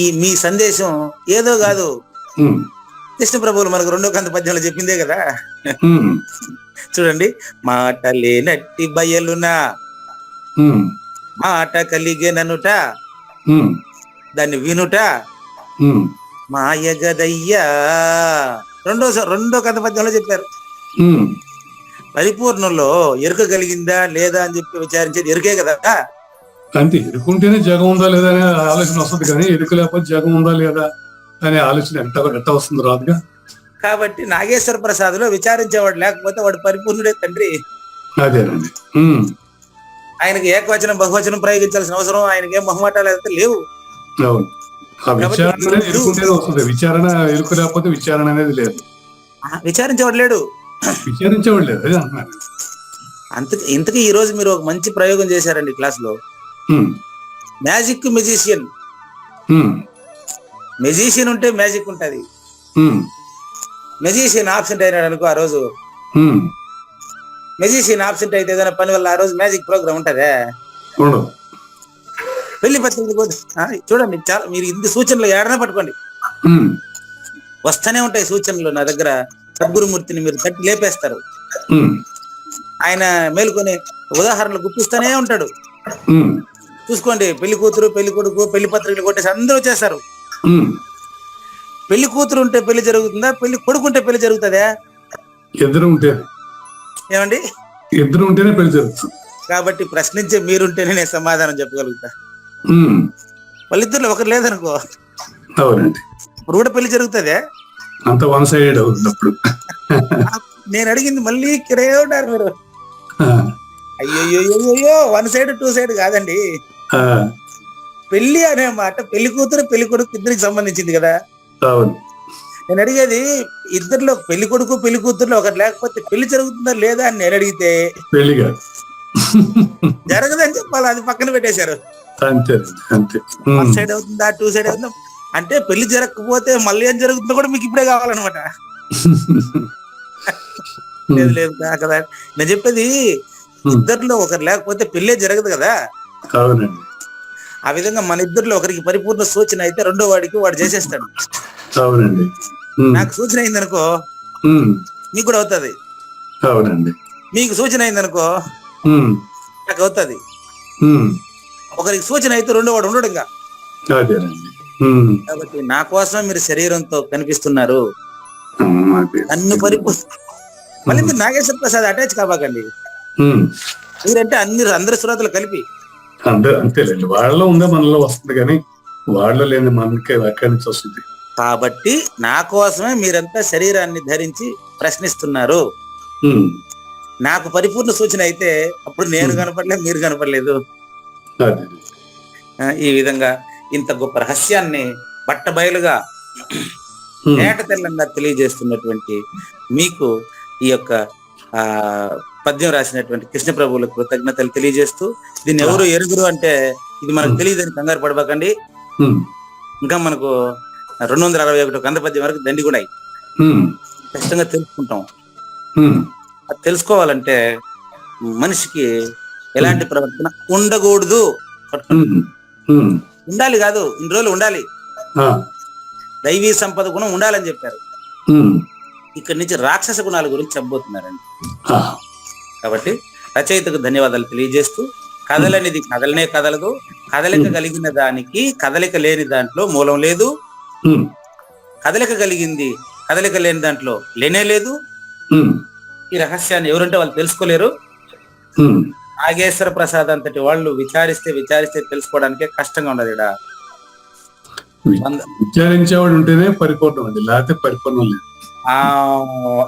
ఈ మీ సందేశం ఏదో కాదు, కృష్ణ ప్రభువులు మనకు 2వ కంద పద్యంలో చెప్పిందే కదా. చూడండి, మాట లేనట్టి బయలునా మాట కలిగేననుట దాన్ని వినుట మాయగదయ్యా. 2వ కంద పద్యంలో చెప్పారు. పరిపూర్ణంలో ఎరుక కలిగిందా లేదా అని చెప్పి విచారించేది ఎరుకే కదా. అంతే, ఎరుకుంటేనే జగం ఉందా లేదా అనే ఆలోచన వస్తుంది, కానీ ఎరుక లేకపోతే జగం ఉందా లేదా అనే ఆలోచన ఎంత వస్తుంది, రాదుగా. కాబట్టి నాగేశ్వర ప్రసాద్లో విచారించేవాడు లేకపోతే వాడు పరిపూర్ణుడే తండ్రి. అదేనండి. ఆయనకి ఏకవచనం బహువచనం ప్రయోగించాల్సిన అవసరం ఆయనకి ఏం మొహమాటాలు అయితే లేవు. అవును, ఆ విచారణ ఎరుకుంటేనే వస్తుంది. విచారణ ఎరుకు లేకపోతే విచారణ అనేది లేదు, విచారించేవాడు లేడు. అదే అంటున్నాను. ఇంతకీ ఈ రోజు మీరు ఒక మంచి ప్రయోగం చేశారండి క్లాస్ లో. మ్యాజిక్ మెజిషియన్ ఉంటే మ్యాజిక్ ఉంటది. మెజిషియన్ ఆబ్సెంట్ అయినాడు అనుకో, ఆ రోజు మెజిషియన్ ఆబ్సెంట్ అయితే ఏదైనా పని వల్ల ఆ రోజు మ్యాజిక్ ప్రోగ్రామ్ ఉంటదే. పెళ్లి పత్రికలు చూడండి, చాలా మీరు ఇంత సూచనలు ఏడనే పట్టుకోండి, వస్తూనే ఉంటాయి సూచనలు. నా దగ్గర సద్గురుమూర్తిని మీరు తట్టి లేపేస్తారు. ఆయన మేలుకొని ఉదాహరణలు గుప్పిస్తూనే ఉంటాడు. చూసుకోండి, పెళ్లి కూతురు పెళ్లి కొడుకు పెళ్లి పత్రికలు కొట్టేసి అందరూ వచ్చేస్తారు. పెళ్లి కూతురు ఉంటే పెళ్లి జరుగుతుందా, పెళ్లి కొడుకు ఉంటే పెళ్లి జరుగుతుందా? ఇద్దరు ఉంటే. ఏమండి? ఇద్దరు ఉంటేనే పెళ్లి జరుగుతుంది. కాబట్టి ప్రశ్నించే మీరుంటేనే నేను సమాధానం చెప్పగలుగుతా. వాళ్ళిద్దరు ఒకరు లేదనుకో, అవునండి, ఇప్పుడు కూడా పెళ్లి జరుగుతుందే. అంత వన్ సైడెడ్ అవుతుంది అప్పుడు. నేను అడిగింది మళ్ళీ ఇక్కడే ఉంటారు మీరు. అయ్యో, 1 సైడ్ 2 సైడ్ కాదండి. పెళ్లి అనే మాట పెళ్లి కూతురు పెళ్లి కొడుకు ఇద్దరికి సంబంధించింది కదా. నేను అడిగేది ఇద్దరిలో పెళ్లి కొడుకు పెళ్లి కూతురులో ఒకటి లేకపోతే పెళ్లి జరుగుతుందా లేదా అని నేను అడిగితే పెళ్లిగా జరగదని చెప్పాలి, అది పక్కన పెట్టేశారు. 1 సైడ్ అవుతుందా 2 సైడ్ అవుతుందా అంటే పెళ్లి జరగకపోతే మళ్ళీ ఏం జరుగుతుందో కూడా మీకు ఇప్పుడే కావాలన్నమాట. లేదు కదా, నేను చెప్పేది ఇద్దరిలో ఒకరు లేకపోతే పెళ్ళే జరగదు కదా. ఆ విధంగా మన ఇద్దరిలో ఒకరికి పరిపూర్ణ సూచన అయితే 2వ వాడికి వాడు చేసేస్తాడు. నాకు సూచన అయిందనుకో మీకు కూడా అవుతుంది, మీకు సూచన అయిందనుకో నాకు అవుతుంది. ఒకరికి సూచన అయితే 2వ వాడు ఉండడు ఇంకా. కాబట్టి నా కోసమే మీరు శరీరంతో కనిపిస్తున్నారు. అన్ని పరిపూర్ణ మళ్ళీ మీరు నాగేశ్వర ప్రసాద్ అటాచ్ కాబాకండి. మీరంటే అందరి శ్రోతలు కలిపి అంతేలేండి, వాళ్ళలో ఉందా మనలో వస్తుంది, కానీ వాళ్ళలో లేని మనకి ఎక్కడి నుంచి వస్తుంది. కాబట్టి నా కోసమే మీరంతా శరీరాన్ని ధరించి ప్రశ్నిస్తున్నారు. నాకు పరిపూర్ణ సూచన అయితే అప్పుడు నేను కనపడలేదు, మీరు కనపడలేదు. ఈ విధంగా ఇంత గొప్ప రహస్యాన్ని బట్టబయలుగా ఏట తెల్లంగా తెలియజేస్తున్నటువంటి మీకు ఈ యొక్క పద్యం రాసినటువంటి కృష్ణ ప్రభువులకు కృతజ్ఞతలు తెలియజేస్తూ, దీన్ని ఎవరు ఎరుగురు అంటే ఇది మనకు తెలియదని కంగారు పడబాకండి. ఇంకా మనకు 261 కంద పద్యం వరకు దండి కూడా ఖచ్చితంగా తెలుసుకుంటాం. అది తెలుసుకోవాలంటే మనిషికి ఎలాంటి ప్రవర్తన ఉండకూడదు, ఉండాలి కాదు, ఇన్ని రోజులు ఉండాలి, దైవీ సంపద గుణం ఉండాలని చెప్పారు. ఇక్కడి నుంచి రాక్షస గుణాల గురించి చెప్పబోతున్నారండి. కాబట్టి రచయితకు ధన్యవాదాలు తెలియజేస్తూ, కదలనిది కదలనే కదలదు, కదలిక కలిగిన దానికి కదలిక లేని దాంట్లో మూలం లేదు, కదలిక కలిగింది కదలిక లేని దాంట్లో లేనే లేదు. ఈ రహస్యాన్ని ఎవరంటే వాళ్ళు తెలుసుకోలేరు. నాగేశ్వర ప్రసాద్ అంతటి వాళ్ళు విచారిస్తే తెలుసుకోవడానికే కష్టంగా ఉండదు. ఇక్కడ విచారించేవాడు ఉంటేనే పరిపూర్ణం అండి, లేకపోతే పరిపూర్ణం లేదు.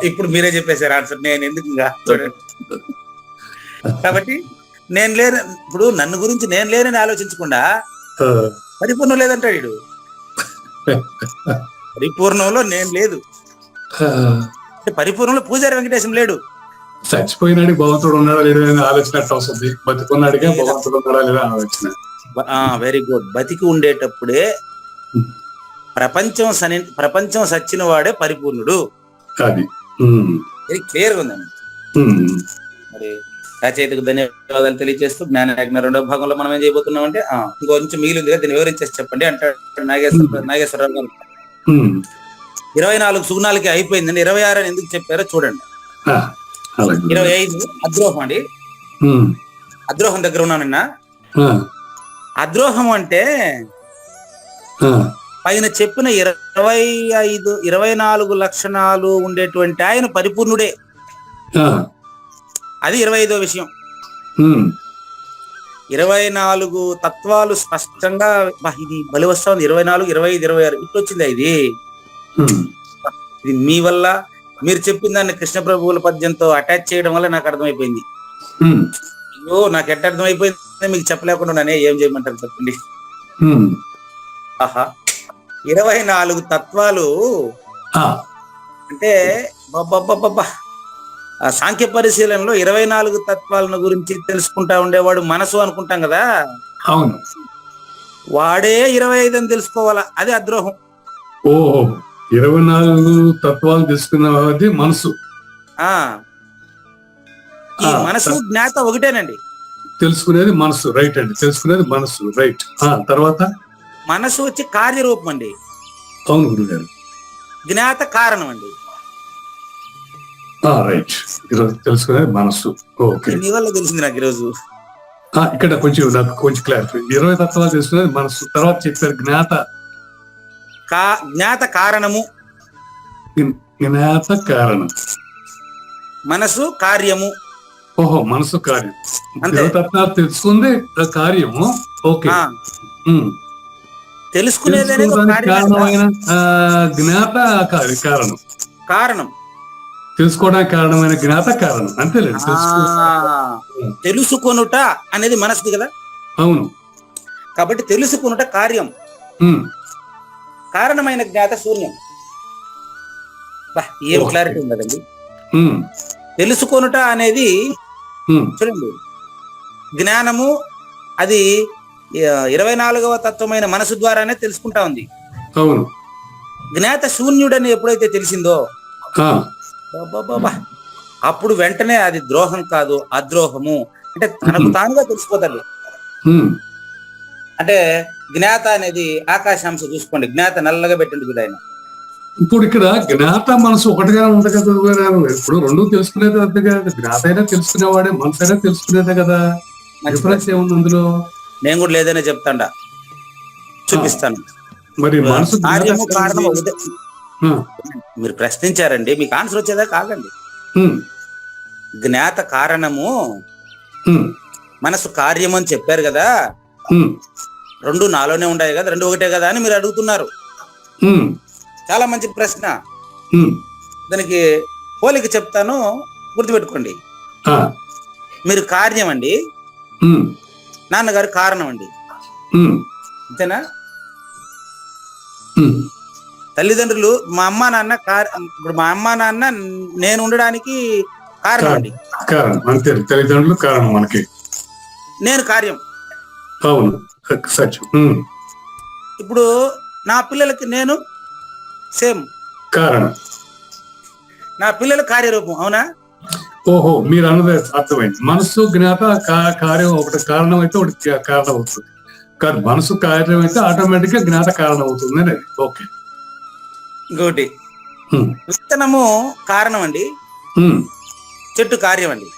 ఇప్పుడు మీరే చెప్పేశారు ఆన్సర్, నేను ఎందుకు చూడండి. కాబట్టి నేను లేను, ఇప్పుడు నన్ను గురించి నేను లేనని ఆలోచించకుండా పరిపూర్ణం లేదంటాడు వీడు. పరిపూర్ణంలో నేను లేదు, పరిపూర్ణంలో పూజారి వెంకటేశం లేడు. చచ్చిపోయినాడు భగవంతుడు ఉన్నాడా లేదా అని ఆలోచన వస్తుంది, బతికున్నాడుగా భగవంతుడు ఉన్నాడా లేదా ఆలోచన. Very good. బతికి ఉండేటప్పుడే ప్రపంచం సచ్చిన వాడే పరిపూర్ణుడు. అది వెరీ క్లియర్గా ఉందండి. మరి రచయితకు ధన్యవాదాలు తెలియజేస్తూ జ్ఞానయజ్ఞ 2వ భాగంలో మనం ఏం చేయబోతున్నాం అంటే ఇంకొంచెం మిగిలింది కదా, దీన్ని వివరించేసి చెప్పండి అంటాడు నాగేశ్వరరావు గారు. 24 సుగుణాలకి అయిపోయిందండి. 26 అని ఎందుకు చెప్పారో చూడండి. 25 అద్రోహం అండి. అద్రోహం దగ్గర ఉన్నానన్నా. అద్రోహం అంటే పైన చెప్పిన 24 లక్షణాలు ఉండేటువంటి ఆయన పరిపూర్ణుడే. అది 25వ విషయం. 24 తత్వాలు స్పష్టంగా ఇది బలి వస్తుంది. 24, 25, 26 ఇట్లా వచ్చిందా ఇది మీ వల్ల మీరు చెప్పిన దాన్ని కృష్ణ ప్రభువుల పద్యంతో అటాచ్ చేయడం వల్ల నాకు అర్థమైపోయింది. అయ్యో నాకు ఎట్ట అర్థమైపోయింది మీకు చెప్పలేకుండా ఏం చేయమంటారు చెప్పండి. ఆహా 24 తత్వాలు అంటే సాంఖ్య పరిశీలనలో 24 తత్వాలను గురించి తెలుసుకుంటా ఉండేవాడు మనసు అనుకుంటాం కదా. అవును, వాడే 25 అని తెలుసుకోవాలా, అది అద్రోహం. ఓహో 24 తత్వాలు తెలుసుకున్నది మనసు. ఈ మనసు జ్ఞాత ఒకటేనండి. తెలుసుకునేది మనసు, రైట్ అండి. తెలుసుకునేది మనసు, రైట్. తర్వాత మనసు వచ్చి కార్యరూపం అండి. అవును గురుగారు. జ్ఞాత కారణం అండి. రైట్. ఈరోజు తెలుసుకునేది మనసు. ఓకే, నీ వల్ల తెలిసింది నాకు ఈరోజు. ఇక్కడ నాకు కొంచెం క్లారిఫై. 20 తత్వాలు తెలుసుకునేది మనసు. తర్వాత చెప్పారు జ్ఞాత కారణము. జ్ఞాత కారణం. మనసు కార్యము. ఓహో మనసు కార్యం. 20 తత్వాలు తెలుసుకుంది కార్యము. ఓకే. తెలుసుకునేది కారణమైన జ్ఞాత కారణం. కారణం తెలుసుకోవడానికి కారణమైన జ్ఞాత కారణం. అంతేలేదు. తెలుసుకొనుట అనేది మనసుది కదా. అవును. కాబట్టి తెలుసుకొనుట కార్యం. కారణమైన జ్ఞాత శూన్యం. ఏం క్లారిటీ ఉండదండి. తెలుసుకొనుట అనేది చూడండి, జ్ఞానము అది 24వ తత్వమైన మనసు ద్వారానే తెలుసుకుంటా ఉంది. అవును. జ్ఞాత శూన్యుడని ఎప్పుడైతే తెలిసిందో అప్పుడు వెంటనే అది ద్రోహం కాదు, అద్రోహము. అంటే తనకు తానుగా తెలిసిపోతాడు. అంటే జ్ఞాత అనేది ఆకాశాంశ చూసుకోండి. జ్ఞాత నల్లగా పెట్టండి కదా ఆయన. ఇప్పుడు ఇక్కడ జ్ఞాత మనసు ఒకటిగా ఉంది కదా. ఇప్పుడు రెండు తెలుసుకునేది అంతే కదా. జ్ఞాత అయినా తెలుసుకునేవాడే, మనసు అయినా తెలుసుకునేదే కదా. డిఫరెన్స్ ఏముంది అందులో? నేను కూడా లేదనే చెప్తాండా, చూపిస్తాను. మరి మనసు కారణం మీరు ప్రశ్నించారండి, మీకు ఆన్సర్ వచ్చేదా కాదండి. జ్ఞాత కారణము, మనసు కార్యం అని చెప్పారు కదా. రెండు నాలోనే ఉన్నాయి కదా, రెండు ఒకటే కదా అని మీరు అడుగుతున్నారు. చాలా మంచి ప్రశ్న. దానికి పోలిక చెప్తాను, గుర్తుపెట్టుకోండి. మీరు కార్యం అండి, నాన్నగారు కారణం అండి, అంతేనా? తల్లిదండ్రులు మా అమ్మా నాన్న ఇప్పుడు మా అమ్మా నాన్న నేను ఉండడానికి కారణం అండి. అంతే, తల్లిదండ్రులు కారణం, మనకి నేను కార్యం. అవును, సత్యం. ఇప్పుడు నా పిల్లలకి నేను సేమ్ కారణం, నా పిల్లల కార్యరూపం. అవునా? ఓహో, మీరు అన్నది అర్థమైంది. మనసు జ్ఞాత కార్యం ఒకటి కారణం అయితే ఒకటి కారణం అవుతుంది కాదు. మనసు కార్యం అయితే ఆటోమేటిక్ గా జ్ఞాత కారణం అవుతుంది అనేది. ఓకే. ఇంకోటి, విత్తనము కారణం అండి, చెట్టు కార్యం అండి.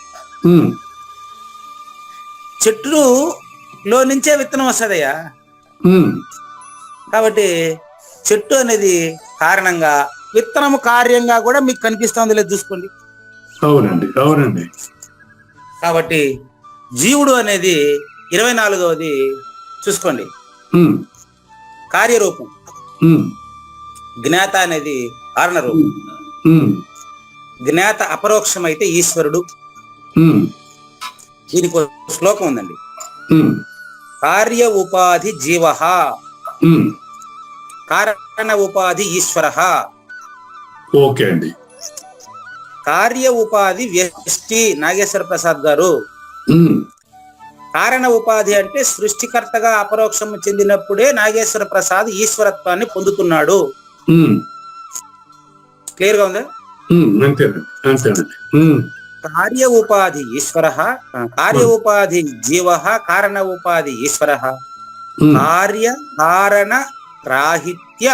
చెట్టులో నుంచే విత్తనం వస్తుందయ్యా. కాబట్టి చెట్టు అనేది కారణంగా, విత్తనము కార్యంగా కూడా మీకు కనిపిస్తుంది లేదు, చూసుకోండి. అవునండి, అవునండి. కాబట్టి జీవుడు అనేది 24వది చూసుకోండి, కార్యరూపం. జ్ఞాత అనేది కారణ రూపం. జ్ఞాత అపరోక్షం అయితే ఈశ్వరుడు. దీనికి శ్లోకం ఉందండి, కార్య ఉపాధి జీవ, కారణ ఉపాధి ఈశ్వర. ఓకే అండి. కార్య ఉపాధి వ్యష్టి నాగేశ్వర ప్రసాద్ గారు, కారణ ఉపాధి అంటే సృష్టికర్తగా అపరోక్షం చెందినప్పుడే నాగేశ్వర ప్రసాద్ ఈశ్వరత్వాన్ని పొందుతున్నాడు. క్లియర్ గా ఉందా? కార్య ఉపాధి ఈశ్వర, కార్య ఉపాధి జీవ, కారణ ఉపాధి ఈశ్వర, కార్య కారణ రాహిత్య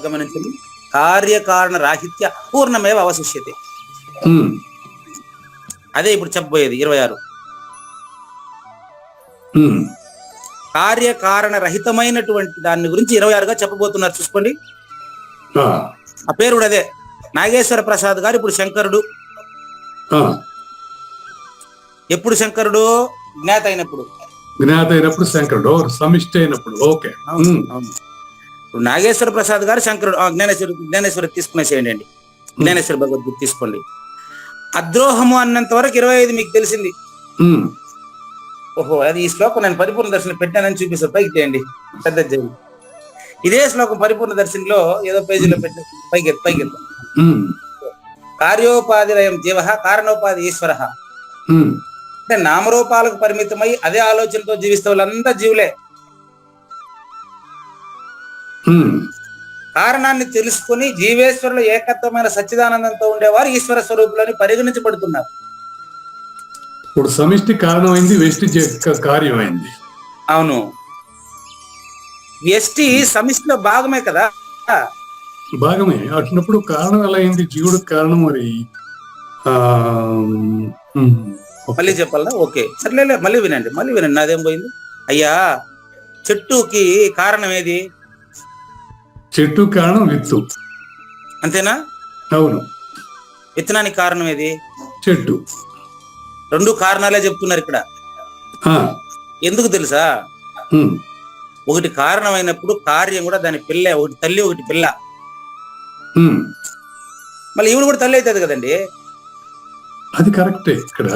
గమనించండి, కార్యకారణ రాహిత్య పూర్ణమేవ అవశిష్యతే. అదే ఇప్పుడు చెప్పబోయేది 26. కార్యకారణ రహితమైనటువంటి దాని గురించి 26గా చెప్పబోతున్నారు. చూసుకోండి, ఆ పేరు కూడా అదే. నాగేశ్వర ప్రసాద్ గారు ఇప్పుడు శంకరుడు. ఎప్పుడు శంకరుడు? జ్ఞాత అయినప్పుడు. సమిష్టి అయినప్పుడు. ఓకే. ఇప్పుడు నాగేశ్వర ప్రసాద్ గారు శంకరుడు. జ్ఞానేశ్వరి తీసుకునేసేయండి అండి. జ్ఞానేశ్వర భగవద్గీత తీసుకోండి. అద్రోహము అన్నంత వరకు 25 మీకు తెలిసింది. ఓహో, అది ఈ శ్లోకం నేను పరిపూర్ణ దర్శనం పెట్టానని చూపిస్తాను. పైకి చేయండి, పెద్ద చేయండి. ఇదే శ్లోకం పరిపూర్ణ దర్శనంలో ఏదో పేజీలో పెట్టిన పైకి కార్యోపాధిరయం జీవ, కారణోపాధి ఈశ్వర. అంటే నామరూపాలకు పరిమితమై అదే ఆలోచనతో జీవిస్తే వాళ్ళంతా జీవులే. కారణాన్ని తెలుసుకుని జీవేశ్వరుల ఏకత్వమైన సచ్చిదానందంతో ఉండేవారు ఈశ్వర స్వరూపులని పరిగణించబడుతున్నారు. ఇప్పుడు సమిష్టి కారణమైంది, వ్యష్టి కార్యమైంది. అవును, వ్యష్టి సమిష్టిలో భాగమే కదా. భాగమే. అట్టినప్పుడు కారణం ఎలా అయింది? జీవుడికి కారణం మరి మళ్ళీ చెప్పాలా? ఓకే, సర్లే, మళ్ళీ వినండి. నాదేం పోయింది అయ్యా. చెట్టుకి కారణం ఏది? చెట్టు కారణం విత్తు, అంతేనా? అవును. విత్తనానికి కారణం ఏది? చెట్టు. 2 కారణాలే చెప్తున్నారు ఇక్కడ. ఎందుకు తెలుసా? ఒకటి కారణమైనప్పుడు కార్యం కూడా దాని పిల్ల, ఒకటి తల్లి ఒకటి పిల్ల. మళ్ళీ ఈవిడ కూడా తల్లి అవుతుంది కదండి. అది కరెక్టే. ఇక్కడ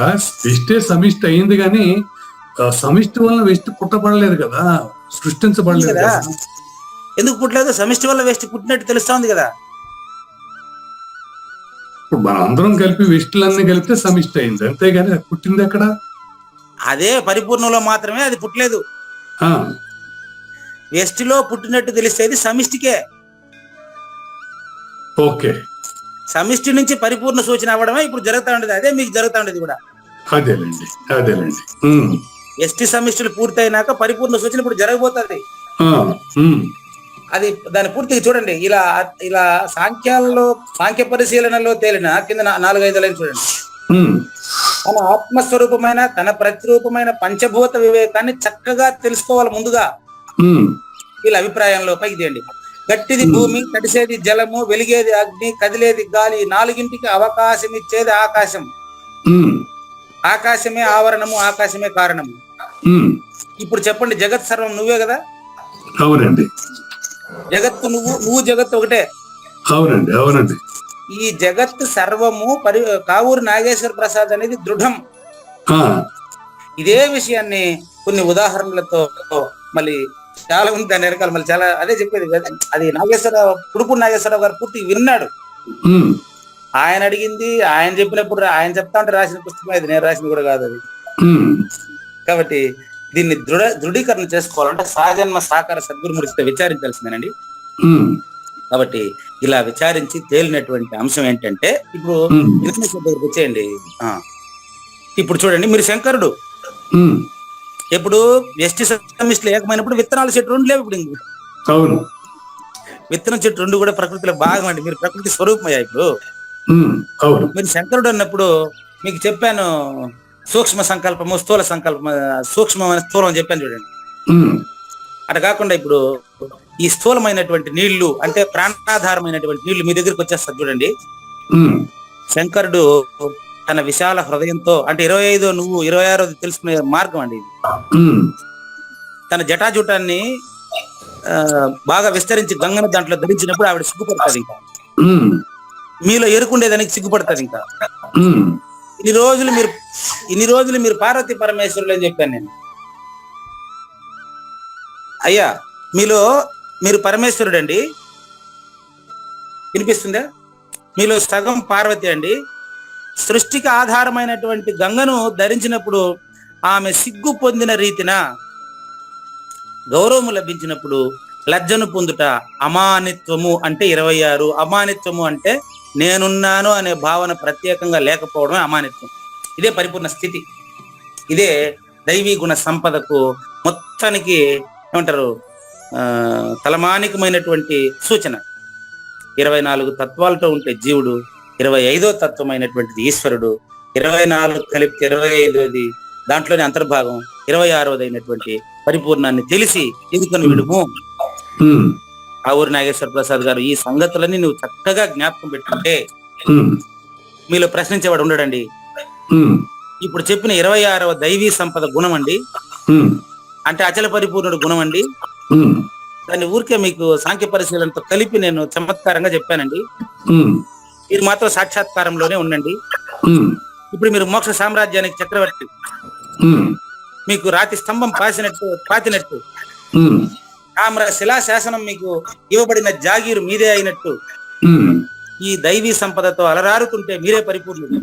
వెస్టే సమిష్టి అయింది, కానీ సమిష్టి వల్ల వెస్ట్ పుట్టబడలేదు కదా, సృష్టించబడలేదు కదా. ఎందుకు పుట్టలేదు? సమిష్టి వల్ల వెస్ట్ పుట్టినట్టు తెలుస్తా ఉంది కదా. ఇప్పుడు మన అందరం కలిపి వెస్టులన్నీ కలిపితే సమిష్టి అయింది, అంతేగాని అది పుట్టింది ఎక్కడ? అదే పరిపూర్ణంలో మాత్రమే అది పుట్టలేదు. వెస్టిలో పుట్టినట్టు తెలిసేది సమిష్టికే. ఓకే. సమిష్టి నుంచి పరిపూర్ణ సూచన అవ్వడమే ఇప్పుడు జరుగుతా ఉండేది. అదే మీకు జరుగుతా ఉండేది కూడా. అదేలేండి. ఎస్టి సమిష్టిలు పూర్తయినాక పరిపూర్ణ సూచన ఇప్పుడు జరగబోతుంది. అది దాన్ని పూర్తిగా చూడండి. ఇలా సాంఖ్య పరిశీలనలో తేలిన కింద 4-5 లైన్లు చూడండి. తన ఆత్మస్వరూపమైన, తన ప్రతిరూపమైన పంచభూత వివేకాన్ని చక్కగా తెలుసుకోవాలి ముందుగా. వీళ్ళ అభిప్రాయంలో పైకి తీయండి. గట్టిది భూమి, తడిసేది జలము, వెలిగేది అగ్ని, కదిలేది గాలి, 4గింటికి అవకాశం ఇచ్చేది ఆకాశం. ఆకాశమే ఆవరణము, ఆకాశమే కారణము. ఇప్పుడు చెప్పండి, జగత్ సర్వం నువ్వే కదా? అవునండి. జగత్తు నువ్వు జగత్తు ఒకటే. అవునండి. ఈ జగత్తు సర్వము కావూరు నాగేశ్వర ప్రసాద్ అనేది దృఢం. ఇదే విషయాన్ని కొన్ని ఉదాహరణలతో మళ్ళీ చాలా ఉంది దాని వెనకాల. మళ్ళీ చాలా అదే చెప్పేది. అది పుడుపూడి నాగేశ్వరరావు గారు పూర్తి విన్నాడు. ఆయన అడిగింది ఆయన చెప్పినప్పుడు ఆయన చెప్తా ఉంటే రాసిన పుస్తకం అది, నేను రాసింది కూడా కాదు అది. కాబట్టి దీన్ని దృఢీకరణ చేసుకోవాలంటే సహజన్మ సాకార సద్గురుమూర్తితో విచారించాల్సిందేనండి. కాబట్టి ఇలా విచారించి తేలినటువంటి అంశం ఏంటంటే, ఇప్పుడు దగ్గరికి వచ్చేయండి. ఇప్పుడు చూడండి, మీరు శంకరుడు. ఇప్పుడు ఎస్టి సమిష్టిలో ఏకమైనప్పుడు విత్తనాల చెట్టు 2 లేవు. ఇప్పుడు అవును, విత్తనం చెట్టు 2 కూడా ప్రకృతిలో భాగం అండి. మీరు ప్రకృతి స్వరూపమయ్యా. ఇప్పుడు మీరు శంకరుడు అన్నప్పుడు మీకు చెప్పాను, సూక్ష్మ సంకల్పము, స్థూల సంకల్పం. సూక్ష్మమైన స్థూలం అని చెప్పాను చూడండి. అటు కాకుండా ఇప్పుడు ఈ స్థూలమైనటువంటి నీళ్లు అంటే ప్రాణాధారమైనటువంటి నీళ్లు మీ దగ్గరికి వచ్చేస్తారు చూడండి. శంకరుడు తన విశాల హృదయంతో, అంటే 25 నువ్వు 26 తెలుసుకునే మార్గం అండి ఇది. తన జటాజుటాన్ని బాగా విస్తరించి గంగను దాంట్లో ధరించినప్పుడు ఆవిడ సిగ్గుపడుతుంది. ఇంకా మీలో ఎరుకుండేదానికి సిగ్గుపడుతుంది. ఇంకా ఇన్ని రోజులు మీరు పార్వతీ పరమేశ్వరులు అని చెప్పాను నేను. అయ్యా, మీరు పరమేశ్వరుడు అండి, వినిపిస్తుందా? మీలో సగం పార్వతి అండి, సృష్టికి ఆధారమైనటువంటి గంగను ధరించినప్పుడు ఆమె సిగ్గు పొందిన రీతిన గౌరవము లభించినప్పుడు లజ్జను పొందుట అమానిత్వము అంటే 26. అమానిత్వము అంటే నేనున్నాను అనే భావన ప్రత్యేకంగా లేకపోవడమే అమానిత్వం. ఇదే పరిపూర్ణ స్థితి. ఇదే దైవీ గుణ సంపదకు మొత్తానికి ఏమంటారు తలమానికమైనటువంటి సూచన. 24 తత్వాలతో ఉంటే జీవుడు, 25వ తత్వమైనటువంటిది ఈశ్వరుడు, 24 కలిపితే 25వది దాంట్లోనే అంతర్భాగం, 26వది అయినటువంటి పరిపూర్ణాన్ని తెలిసి ఎదుకొని విడుము. ఆ ఊరి నాగేశ్వర ప్రసాద్ గారు, ఈ సంగతులన్నీ నువ్వు చక్కగా జ్ఞాపకం పెట్టుకుంటే మీలో ప్రశ్నించేవాడు ఉండడండి. ఇప్పుడు చెప్పిన 26వ దైవీ సంపద గుణం అండి, అంటే అచల పరిపూర్ణుడు గుణం అండి. దాన్ని ఊరికే మీకు సాంఖ్య పరిశీలనతో కలిపి నేను చమత్కారంగా చెప్పానండి. మీరు మాత్రం సాక్షాత్కారంలోనే ఉండండి. ఇప్పుడు మీరు మోక్ష సామ్రాజ్యానికి చక్రవర్తి, మీకు రాతి స్తంభం పాతినట్టు, తామ్ర శిలా శాసనం మీకు ఇవ్వబడిన జాగీరు మీదే అయినట్టు ఈ దైవీ సంపదతో అలరారుతుంటే మీరే పరిపూర్ణుడు.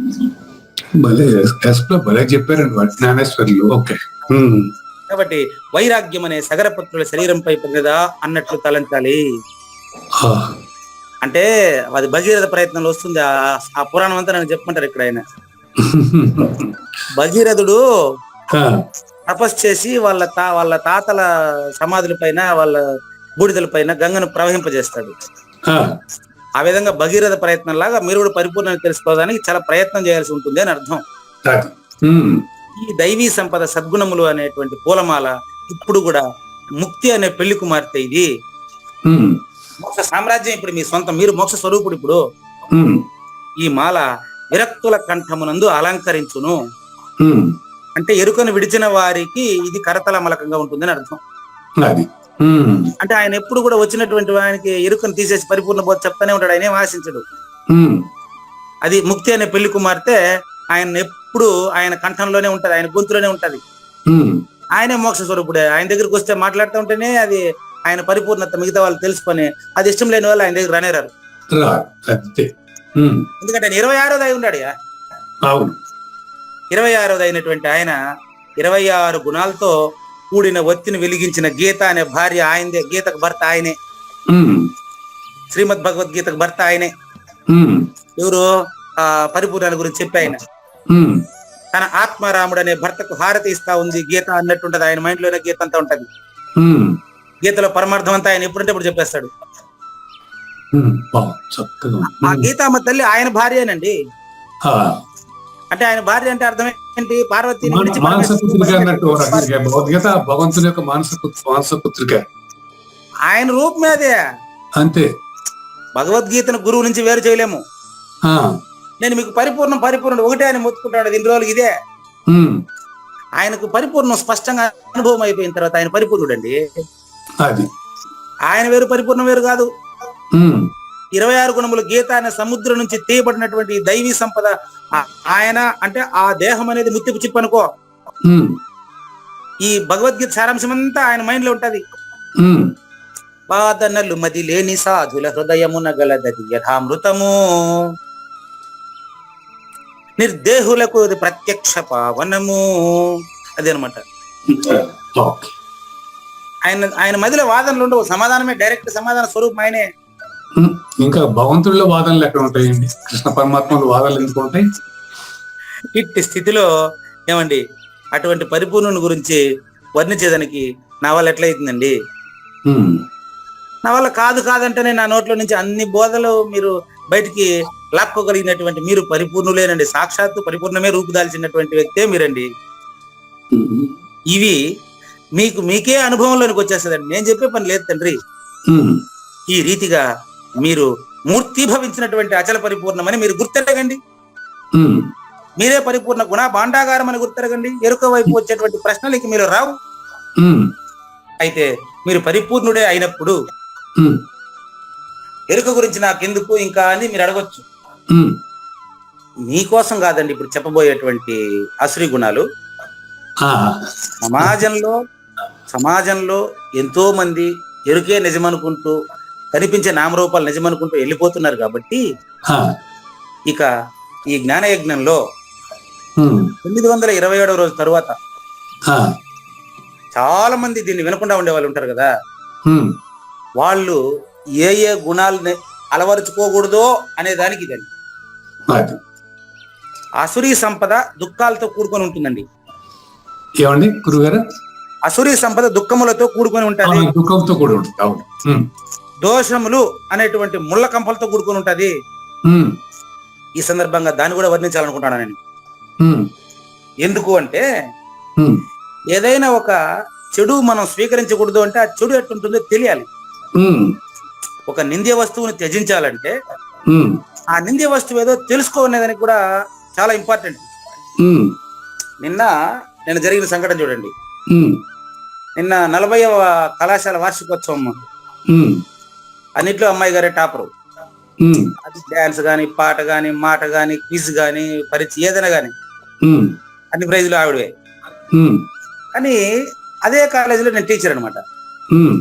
కాబట్టి వైరాగ్యం అనే సగరపుత్రుల శరీరంపై పడినదా అన్నట్లు తలంచాలి. అంటే అది భగీరథ ప్రయత్నంలో వస్తుంది. ఆ పురాణం అంతా నన్ను చెప్పమంటారు ఇక్కడ. ఆయన భగీరథుడు తపస్సు చేసి వాళ్ళ తాతల సమాధుల పైన, వాళ్ళ బూడిదల పైన గంగను ప్రవహింపజేస్తాడు. ఆ విధంగా భగీరథ ప్రయత్నం లాగా మీరు కూడా పరిపూర్ణాన్ని తెలుసుకోవడానికి చాలా ప్రయత్నం చేయాల్సి ఉంటుంది అని అర్థం. ఈ దైవీ సంపద సద్గుణములు అనేటువంటి పూలమాల ఇప్పుడు కూడా ముక్తి అనే పెళ్లి కుమార్తె. ఇది మోక్ష సామ్రాజ్యం ఇప్పుడు మీ సొంతం, మీరు మోక్ష స్వరూపుడు. ఇప్పుడు ఈ మాల విరక్తుల కంఠమునందు అలంకరించును అంటే ఎరుకను విడిచిన వారికి ఇది కరతలమలకంగా ఉంటుందని అర్థం. అంటే ఆయన ఎప్పుడు కూడా వచ్చినటువంటి వానికి ఎరుకను తీసేసి పరిపూర్ణ బోధ చెప్తానే ఉంటాడు, ఆయన ఏం ఆశించడు. అది ముక్తి అనే పెళ్లి కుమార్తె ఆయన ఎప్పుడు ఆయన కంఠంలోనే ఉంటది, ఆయన గొంతులోనే ఉంటది. ఆయనే మోక్ష స్వరూపుడే. ఆయన దగ్గరికి వస్తే మాట్లాడుతూ ఉంటేనే అది ఆయన పరిపూర్ణత మిగతా వాళ్ళు తెలుసుకొని, అది ఇష్టం లేని వాళ్ళు ఆయన దగ్గర రానేరారు. ఎందుకంటే ఆయన 26వది అయి ఉన్నాడు. 26వది అయినటువంటి ఆయన 26 గుణాలతో కూడిన ఒత్తిని వెలిగించిన గీత అనే భార్య ఆయనదే. గీతకు భర్త ఆయనే. శ్రీమద్ భగవద్గీతకు భర్త ఆయనే. ఎవరు? ఆ పరిపూర్ణాల గురించి చెప్పి ఆయన తన ఆత్మారాముడు అనే భర్తకు హారతి ఇస్తా ఉంది గీత అన్నట్టుంటది. ఆయన మైండ్ లోనే గీత అంతా ఉంటది. గీతలో పరమార్థం అంతా ఆయన ఎప్పుడంటే ఇప్పుడు చెప్పేస్తాడు. ఆ గీతామ్మ తల్లి ఆయన భార్యనండి. అంటే ఆయన భార్య అంటే అర్థం ఏంటి? పార్వతిని భగవంతుని యొక్క మానస పుత్రిక. ఆయన రూపమే అదే. అంతే. భగవద్గీతను గురువు నుంచి వేరు చేయలేము. నేను మీకు పరిపూర్ణం ఒకటే అని మొత్తుకుంటాడు. 2 రోజులు ఇదే. ఆయనకు పరిపూర్ణం స్పష్టంగా అనుభవం అయిపోయిన తర్వాత ఆయన పరిపూర్ణుడు అండి. ఆయన వేరు, పరిపూర్ణం వేరు కాదు. 26 గుణములు గీత అనే సముద్రం నుంచి తీయబడినటువంటి దైవీ సంపద ఆయన. అంటే ఆ దేహం అనేది ముత్యపు చిప్పు అనుకో. ఈ భగవద్గీత సారాంశం అంతా ఆయన మైండ్ లో ఉంటది. వాదనలు మది లేని సాధుల హృదయమున గలదది యథామృతము, నిర్దేహులకు ప్రత్యక్ష పావనము. అది అనమాట. ఆయన మధ్యలో వాదనలు ఉండవు. సమాధానమే డైరెక్ట్ సమాధాన స్వరూపం ఆయనే. ఇంకా భగవంతుడిలో వాదనలు ఎక్కడ ఉంటాయండి? కృష్ణ పరమాత్మలో వాదనలు ఎందుకు ఉంటాయి? ఇట్టి స్థితిలో ఏమండి అటువంటి పరిపూర్ణుని గురించి వర్ణించేదానికి నా వల్ల ఎట్లయితుందండి? నా వల్ల కాదంటేనే నా నోట్లో నుంచి అన్ని బోధలు మీరు బయటికి లాక్కోగలిగినటువంటి మీరు పరిపూర్ణులేనండి. సాక్షాత్తు పరిపూర్ణమే రూపుదాల్చినటువంటి వ్యక్తే మీరండి. ఇవి మీకే అనుభవంలోనికి వచ్చేస్తుందండి. నేను చెప్పే పని లేదు తండ్రి. ఈ రీతిగా మీరు మూర్తిభవించినటువంటి అచల పరిపూర్ణమని మీరు గుర్తెరగండి. మీరే పరిపూర్ణ గుణ భాండాగారం అని గుర్తెరగండి. ఎరుక వైపు వచ్చేటువంటి ప్రశ్నలకి మీరు రావు. అయితే మీరు పరిపూర్ణుడే అయినప్పుడు ఎరుక గురించి నాకెందుకు ఇంకా అని మీరు అడగొచ్చు. మీకోసం కాదండి ఇప్పుడు చెప్పబోయేటువంటి అసురి గుణాలు. సమాజంలో ఎంతో మంది ఎరుకే నిజమనుకుంటూ, కనిపించే నామరూపాలు నిజమనుకుంటూ వెళ్ళిపోతున్నారు కాబట్టి ఇక ఈ జ్ఞానయజ్ఞంలో ఉమ్, 927వ రోజు తరువాత ఆ, చాలా మంది దీన్ని వినకుండా ఉండే వాళ్ళు ఉంటారు కదా, ఉమ్, వాళ్ళు ఏ ఏ గుణాలని అలవరుచుకోకూడదో అనే దానికి ఇదండి. అది అసురీ సంపద దుఃఖాలతో కూడుకొని ఉంటుందండి. ఏమండి గురుగారు? అసురీ సంపద దుఃఖములతో కూడుకొని ఆ, ఉంటది. దుఃఖంతో కూడా ఉంటుంది. అవును. ఉమ్, దోషములు అనేటువంటి ముళ్ళ కంపలతో కూడుకొని ఉంటది. ఉమ్, ఈ సందర్భంగా దాన్ని కూడా వర్ణించాలనుకుంటాను నేను. ఉమ్, ఎందుకు అంటే, ఉమ్, ఏదైనా ఒక చెడు మనం స్వీకరించకూడదు అంటే ఆ చెడు ఎట్టుంటుందో తెలియాలి. ఉమ్, ఒక నింద్య వస్తువుని త్యజించాలంటే ఉమ్, ఆ నింద్య వస్తువు ఏదో తెలుసుకోనేదానికి కూడా చాలా ఇంపార్టెంట్. ఉమ్, నిన్న జరిగిన సంఘటన చూడండి. ఉమ్, నిన్న 40వ కళాశాల వార్షికోత్సవం. ఉమ్, అన్నిట్లో అమ్మాయి గారే టాపరు. ఉమ్, అది డాన్స్ గాని, పాట గాని, మాట గాని, క్విజ్ గాని, పరీక్ష ఏదైనా గాని ఉమ్, అన్ని ప్రైజులు ఆవిడవే. ఉమ్, కానీ అదే కాలేజీలో నేను టీచర్ అనమాట. ఉమ్,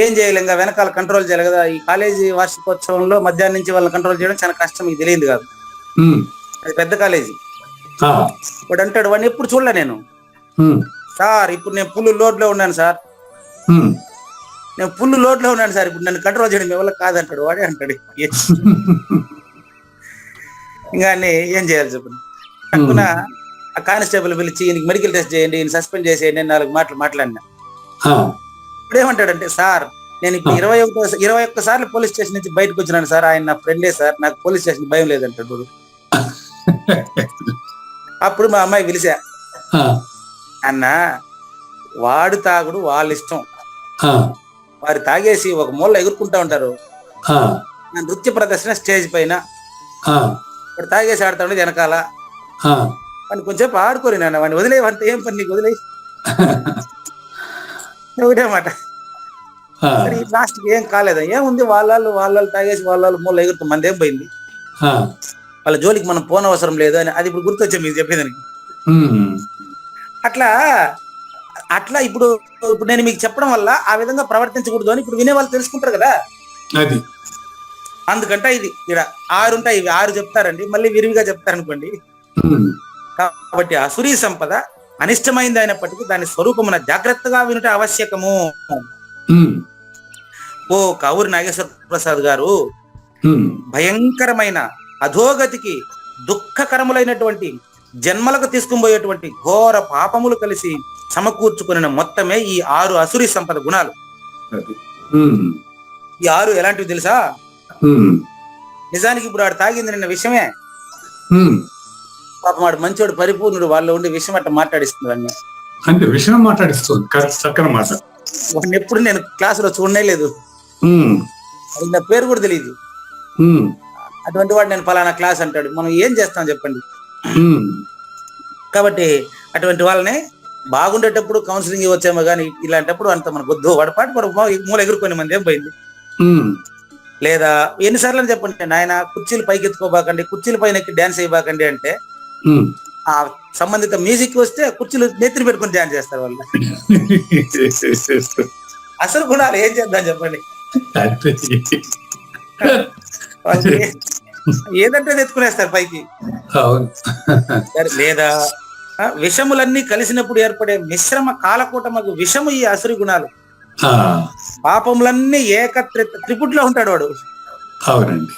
ఏం చేయాలి, ఇంకా వెనకాల కంట్రోల్ చేయాలి కదా. ఈ కాలేజీ వార్షికోత్సవంలో మధ్యాహ్నం నుంచి వాళ్ళని కంట్రోల్ చేయడం చాలా కష్టం, మీకు తెలియదు కాదు. ఉమ్, అది పెద్ద కాలేజీ. ఆ, వాడు అంటాడు, వాడిని ఎప్పుడు చూడలే నేను. ఉమ్, సార్ ఇప్పుడు నేను ఫుల్ లోడ్లో ఉన్నాను సార్, ఉమ్, నేను ఫుల్ లోడ్లో ఉన్నాను సార్, ఇప్పుడు నన్ను కంట్రోల్ చేయడం మీ వల్ల కాదంటాడు. వాడే అంటాడు. ఇంకా ఏం చేయాలి చెప్పండి. తక్కువ ఆ కానిస్టేబుల్ పిలిచి ఈయనకి మెడికల్ టెస్ట్ చేయండి, ఈయన సస్పెండ్ చేసేయండి అని 4 మాటలు మాట్లాడినా. ఆ, ఇప్పుడు ఏమంటాడంటే, సార్ నేను ఇప్పుడు 21 సార్లు పోలీస్ స్టేషన్ నుంచి బయటకు వచ్చినాను సార్, ఆయన నా ఫ్రెండే సార్, నాకు పోలీస్ స్టేషన్ భయం లేదంటాడు. అప్పుడు మా అమ్మాయి పిలిచా, ఆ, అన్న వాడు తాగుడు వాళ్ళ ఇష్టం, ఆ, వారు తాగేసి ఒక మూల ఎగురుకుంటా ఉంటారు. ఆ, నా నృత్య ప్రదర్శన స్టేజ్ పైన ఆ, వాడు తాగేసి ఆడుతా ఉండేది వెనకాల. ఆ, వాడిని కొంచెంసేపు ఆడుకోని నాన్న, వాడిని వదిలేవంటే ఏం పని నీకు, వదిలే ఒకటే మాట. ఆ, మరి లాస్ట్కి ఏం కాలేదు, ఏముంది వాళ్ళు తాగేసి వాళ్ళు మూల ఎగురుతాం, మనది ఏం పోయింది, ఆ, వాళ్ళ జోలికి మనం పోన అవసరం లేదు అని. అది ఇప్పుడు గుర్తొచ్చా మీకు చెప్పేదానికి. ఉమ్, అట్లా ఇప్పుడు నేను మీకు చెప్పడం వల్ల ఆ విధంగా ప్రవర్తించకూడదు అని ఇప్పుడు వినే వాళ్ళు తెలుసుకుంటారు కదా. అది అందుకంటే ఇది ఇక్కడ 6 ఉంటాయి, ఇవి 6 చెప్తారండి, మళ్ళీ విరివిగా చెప్తారనుకోండి. ఉమ్, కాబట్టి అసురీ సంపద అనిష్టమైంది అయినప్పటికీ దాని స్వరూపమున జాగ్రత్తగా వినుట ఆవశ్యకము. ఉమ్, ఓ కావూరి నాగేశ్వర ప్రసాద్ గారు, ఉమ్, భయంకరమైన అధోగతికి దుఃఖకరములైనటువంటి జన్మలకు తీసుకుపోయేటువంటి ఘోర పాపములు కలిసి సమకూర్చుకున్న మొత్తమే ఈ 6 అసురీ సంపద గుణాలు. అది ఉమ్, ఈ 6 ఎలాంటివి తెలుసా? ఉమ్, నిజానికి ఇప్పుడు ఆడు తాగింది నిన్న విషయమే. ఉమ్, పాపం వాడు మంచోడు, పరిపూర్ణుడు, వాళ్ళు ఉండి విషయం అట్ట మాట్లాడిస్తుంది వాడిని. అంటే విషయం మాట్లాడిస్తుంది. చక్కని మాట. వాడిని ఎప్పుడు నేను క్లాసులో చూడనే లేదు, ఉమ్, అది నా పేరు కూడా తెలియదు. ఉమ్, అటువంటి వాడు నేను ఫలానా క్లాస్ అంటాడు, మనం ఏం చేస్తాం చెప్పండి. ఉమ్, కాబట్టి అటువంటి వాళ్ళని బాగుండేటప్పుడు కౌన్సిలింగ్ ఇవ్వచ్చేమో కానీ ఇలాంటప్పుడు అంత మన వద్దు, వాడి పాటు మూల ఎగురుకొని మంది ఏం పోయింది. ఉమ్, లేదా ఎన్నిసార్లు అని చెప్పండి, నాయన కుర్చీలు పైకి ఎత్తుకోబాకండి, కుర్చీల పైన ఎక్కి డాన్స్ వేయబాకండి అంటే ఉమ్, ఆ సంబంధిత మ్యూజిక్ వస్తే కుర్చీలు నెత్తిని పెట్టుకుని డాన్స్ చేస్తారు వాళ్ళు. అసలు గుణాలు ఏం చేద్దాం చెప్పండి. వాళ్ళకి ఏదంటే ఎత్తుకునేస్తారు పైకి. అవును. లేదా విషములన్నీ కలిసినప్పుడు ఏర్పడే మిశ్రమ కాలకూటమకు విషము ఈ అసురి గుణాలు. ఆ, పాపములన్నీ త్రిపుట్లో ఉంటాడు వాడు. అవునండి.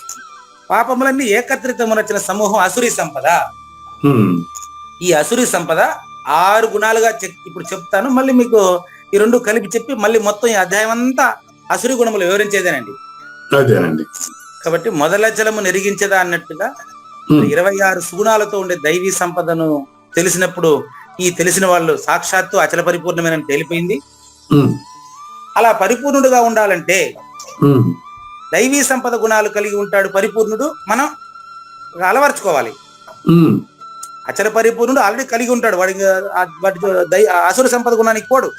పాపములన్నీ ఏకత్రితమునొచ్చిన సమూహం అసురి సంపద. ఉమ్, ఈ అసురి సంపద 6 గుణాలుగా ఇప్పుడు చెప్తాను, మళ్ళీ మీకు ఈ 2 కలిపి చెప్పి మళ్ళీ మొత్తం ఈ అధ్యాయం అంతా అసురి గుణములు వివరించేదేనండి. అదేనండి. కాబట్టి మొదలచలము నెరిగించదా అన్నట్టుగా 26 సుగుణాలతో ఉండే దైవీ సంపదను తెలిసినప్పుడు ఈ తెలిసిన వాళ్ళు సాక్షాత్తు అచల పరిపూర్ణమైన తేలిపోయింది. ఉమ్, అలా పరిపూర్ణుడుగా ఉండాలంటే ఉమ్, దైవీ సంపద గుణాలు కలిగి ఉంటాడు పరిపూర్ణుడు, మనం అలవర్చుకోవాలి. ఉమ్, అచల పరిపూర్ణుడు ఆల్రెడీ కలిగి ఉంటాడు, వాడి అసుర సంపద గుణానికి పోడు.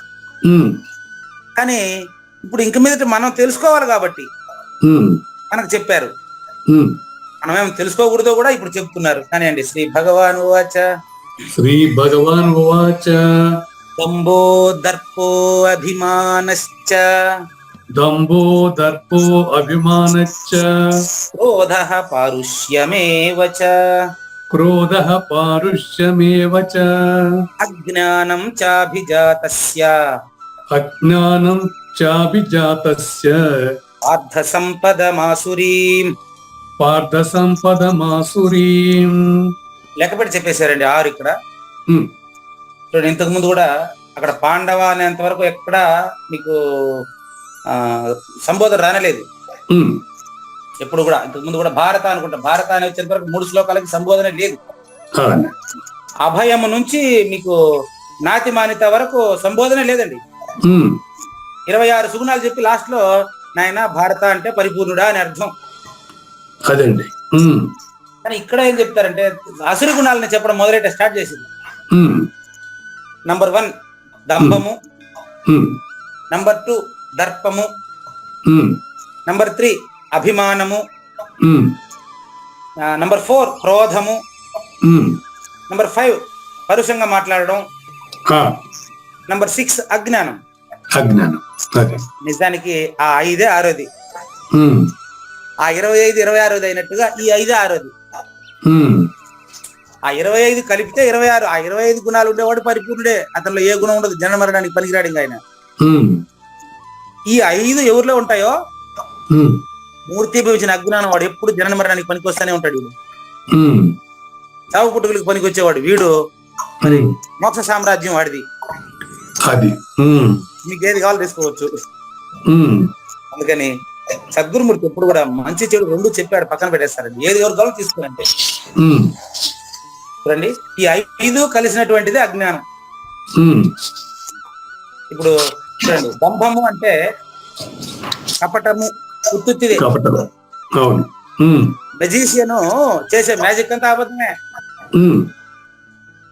ఉమ్, కానీ ఇప్పుడు ఇంక మీదట మనం తెలుసుకోవాలి కాబట్టి ఉమ్, మనకు చెప్పారు. ఉమ్. మనమేం తెలుసుకోకూడదో కూడా ఇప్పుడు చెప్తున్నారు. కానీ అండి, శ్రీ భగవాన్ ఉవాచ శ్రీ భగవాన్ ఉవాచ దంభో దర్పో అభిమానశ్చ దంభో దర్పో అభిమానశ్చ క్రోధః పారుష్యమేవ చ క్రోధః పారుష్యమేవ చ. అజ్ఞానం చాభిజాతస్య అజ్ఞానం చాభిజాతస్య పార్థ సంపదమాసురీం. పార్థ సంపదమాసురీం. లెక్కపెట్టి చెప్పేశారండి 6 ఇక్కడ. ఉమ్, చూడండి, ఇంతకు ముందు కూడా అక్కడ పాండవ అనేంత వరకు ఎక్కడ మీకు సంబోధన రానలేదు. ఉమ్, ఎప్పుడు కూడా ఇంతకు ముందు కూడా భారత అనుకుంటా, భారత అని వచ్చేంత వరకు 3 శ్లోకాలకి సంబోధన లేదు. అవును. అభయము నుంచి మీకు నాతి మానిత వరకు సంబోధన లేదండి. ఉమ్, 26 సుగుణాలు చెప్పి లాస్ట్ లో నాయన భారత అంటే పరిపూర్ణుడా అని అర్థం. అదండి. ఉమ్, కానీ ఇక్కడ ఏం చెప్తారంటే అసురి గుణాలని చెప్పడం మొదలైతే స్టార్ట్ చేసింది. ఉమ్, నంబర్ 1 దంభము, ఉమ్, నంబర్ 2 దర్పము, ఉమ్, నంబర్ 3 అభిమానము, ఉమ్, నంబర్ 4 క్రోధము, ఉమ్, నంబర్ 5 పరుషంగా మాట్లాడడం, ఆ, నంబర్ 6 అజ్ఞానం. అజ్ఞానం. అదే. నిజానికి ఆ 5 6ది, ఉమ్, ఆ 25 26ది అయినట్టుగా ఈ 5 6ది. ఉమ్, ఆ 25 కలిపితే 26. ఆ 25 గుణాలు ఉండేవాడు పరిపూర్ణుడే. అతనిలో ఏ గుణం ఉండదు, జన్మ మరణానికి పనికిరాడు ఇంకా ఆయన. ఉమ్, ఈ 5 ఎవరిలో ఉంటాయో ఉమ్, మూర్తి భవించిన అజ్ఞానం వాడు ఎప్పుడు జనన మరణానికి పనికి వస్తానే ఉంటాడు. వీడు ఉమ్, చావు పుట్టుకలకు పనికి వచ్చేవాడు. వీడు మరి మోక్ష సామ్రాజ్యం వాడిది. అది. ఉమ్, మీకు ఏది కావాలో తీసుకోవచ్చు. ఉమ్, అందుకని సద్గురుమూర్తి ఎప్పుడు కూడా మంచి చెడు 2 చెప్పాడు, పక్కన పెట్టేస్తారండి. ఏది ఎవరు కావాలో తీసుకోరంటే. ఉమ్, చూడండి, ఈ 5 కలిసినటువంటిది అజ్ఞానం. ఉమ్, ఇప్పుడు చూడండి, దంభము అంటే కపటము, ఉత్తుత్తిదే. కపటం. అవును. ఉమ్, మెజీషియను చేసే మ్యాజిక్ అంతా అబద్ధమే. ఉమ్,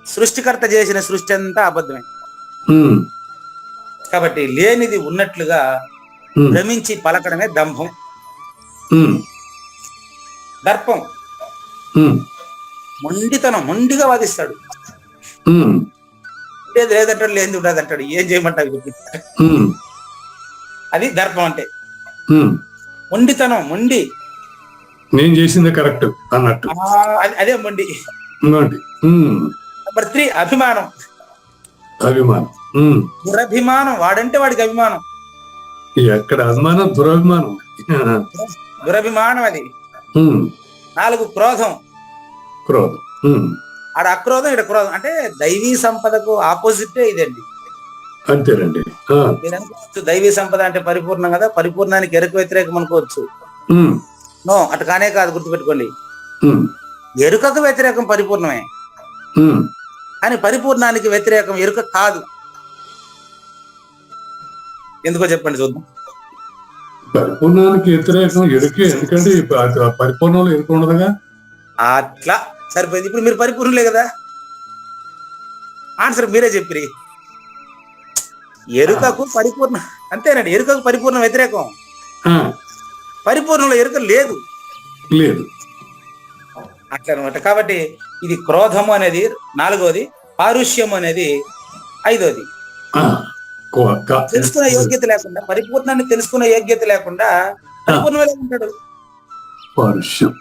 సృష్టికర్త చేసిన సృష్టి అంతా అబద్ధమే. ఉమ్, కాబట్టి లేనిది ఉన్నట్లుగా ఉమ్, భ్రమించి పలకడమే దంభం. ఉమ్, దర్పం ఉమ్, మొండితనం, మొండిగా వాదిస్తాడు. ఉమ్, లేదు లేదంటాడు, లేనిది ఉండదు అంటాడు. ఏం చేయమంటావు? ఉమ్, అది దర్పం అంటే. ఉమ్. మొండితనం, మొండి. నేను చేసింది కరెక్ట్ అన్నట్టు. అదే మొండి. ఇంకోటి. ఉమ్, నంబర్ 3 అభిమానం. అభిమానం. ఉమ్, దురభిమానం. వాడంటే వాడికి అభిమానం. ఎక్కడ అభిమానం దురభిమానం. దురభిమానం అది. ఉమ్, 4 క్రోధం. క్రోధం. ఉమ్, ఆడ అక్రోధం, ఇక్కడ క్రోధం. అంటే దైవీ సంపదకు ఆపోజిటే ఇదండి. అంతేనండి. ఆ, మీరు అనుకోవచ్చు దైవీ సంపద అంటే పరిపూర్ణం కదా, పరిపూర్ణానికి ఎరుక వ్యతిరేకం అనుకోవచ్చు. ఉమ్, నో, అటు కానే కాదు. గుర్తుపెట్టుకోండి, ఉమ్, ఎరుకకు వ్యతిరేకం పరిపూర్ణమే, ఉమ్, కానీ పరిపూర్ణానికి వ్యతిరేకం ఎరుక కాదు. ఎందుకో చెప్పండి చూద్దాం. పరిపూర్ణానికి వ్యతిరేకం ఎరుకే. ఎందుకంటే పరిపూర్ణంలో ఎరుక ఉండదుగా. అట్లా సరిపోయింది. ఇప్పుడు మీరు పరిపూర్ణలే కదా, ఆన్సర్ మీరే చెప్పిరి. ఎరుకకు పరిపూర్ణ అంతేనండి. ఎరుకకు పరిపూర్ణ వ్యతిరేకం. ఆ, పరిపూర్ణంలో ఎరుక లేదు. లేదు. అట్లా అనమాట. కాబట్టి ఇది క్రోధము అనేది 4వది, పారుష్యం అనేది 5వది. ఆ, తెలుసుకునే యోగ్యత లేకుండా, పరిపూర్ణాన్ని తెలుసుకునే యోగ్యత లేకుండా పరిపూర్ణమే ఉంటాడు. పారుష్యం,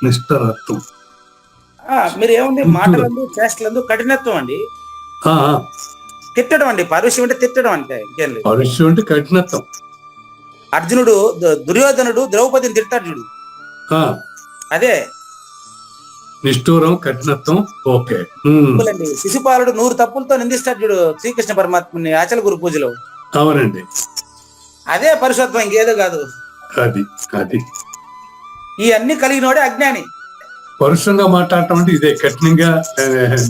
నిష్ఠరత్వం. మీరు ఏముంది, మాటలందు చేష్టలందు కఠినత్వం అండి. ఆ, తిట్టడం అండి. పారుష్యం అంటే తిట్టడం అంటే ఇంకేం లేదు. పారుష్యం అంటే కఠినత్వం. అర్జునుడు దుర్యోధనుడు ద్రౌపదిని తిట్టాడు చూడు, ఆ, అదే నిష్ఠూరం, కఠినత్వం. ఓకే. తప్పులండి. శిశుపాలుడు 100 తప్పులతో నిందిస్తాడు చూడు శ్రీకృష్ణ పరమాత్మని ఆచల గురు పూజలో. అవునండి. అదే పరుషత్వం, ఇంకేదో కాదు. అది అది ఈ అన్ని కలిగినోడే అజ్ఞాని. పరుషంగా మాట్లాడటం అంటే ఇదే, కఠినంగా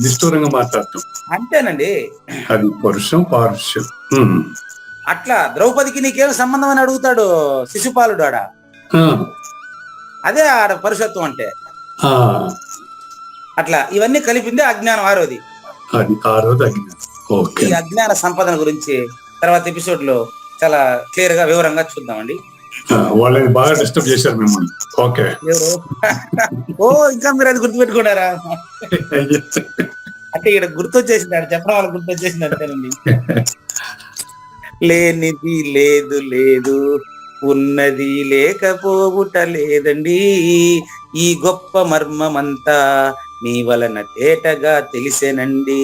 నిష్ఠూరంగా మాట్లాడటం. అంతేనండి. అది పరుషం, పారుష్యం. అట్లా ద్రౌపదికి నీకేం సంబంధం అని అడుగుతాడు శిశుపాలుడు ఆడ. ఆ, అదే ఆడ పరుషత్వం అంటే. ఆ, అట్లా ఇవన్నీ కలిపిందే అజ్ఞానం 6వది. అది 6వది అజ్ఞానం. ఓకే. ఈ అజ్ఞాన సంపదన గురించి తర్వాత ఎపిసోడ్ లో చాలా క్లియర్ గా వివరంగా చూద్దామండి. వాళ్ళని బాగా డిస్టర్బ్ చేశారు మిమ్మల్ని. ఓకే. ఓ, ఇంకా మీరు అది గుర్తుపెట్టుకున్నారా? అంటే ఇక్కడ గుర్తొచ్చేసింది, ఆడ చెప్పడం వాళ్ళకి గుర్తొచ్చేసింది అంతేనండి. లేనిది లేదు లేదు, ఉన్నది లేకపోవుట లేదండి, ఈ గొప్ప మర్మమంతా మీ వలన తేటగా తెలిసెనండి.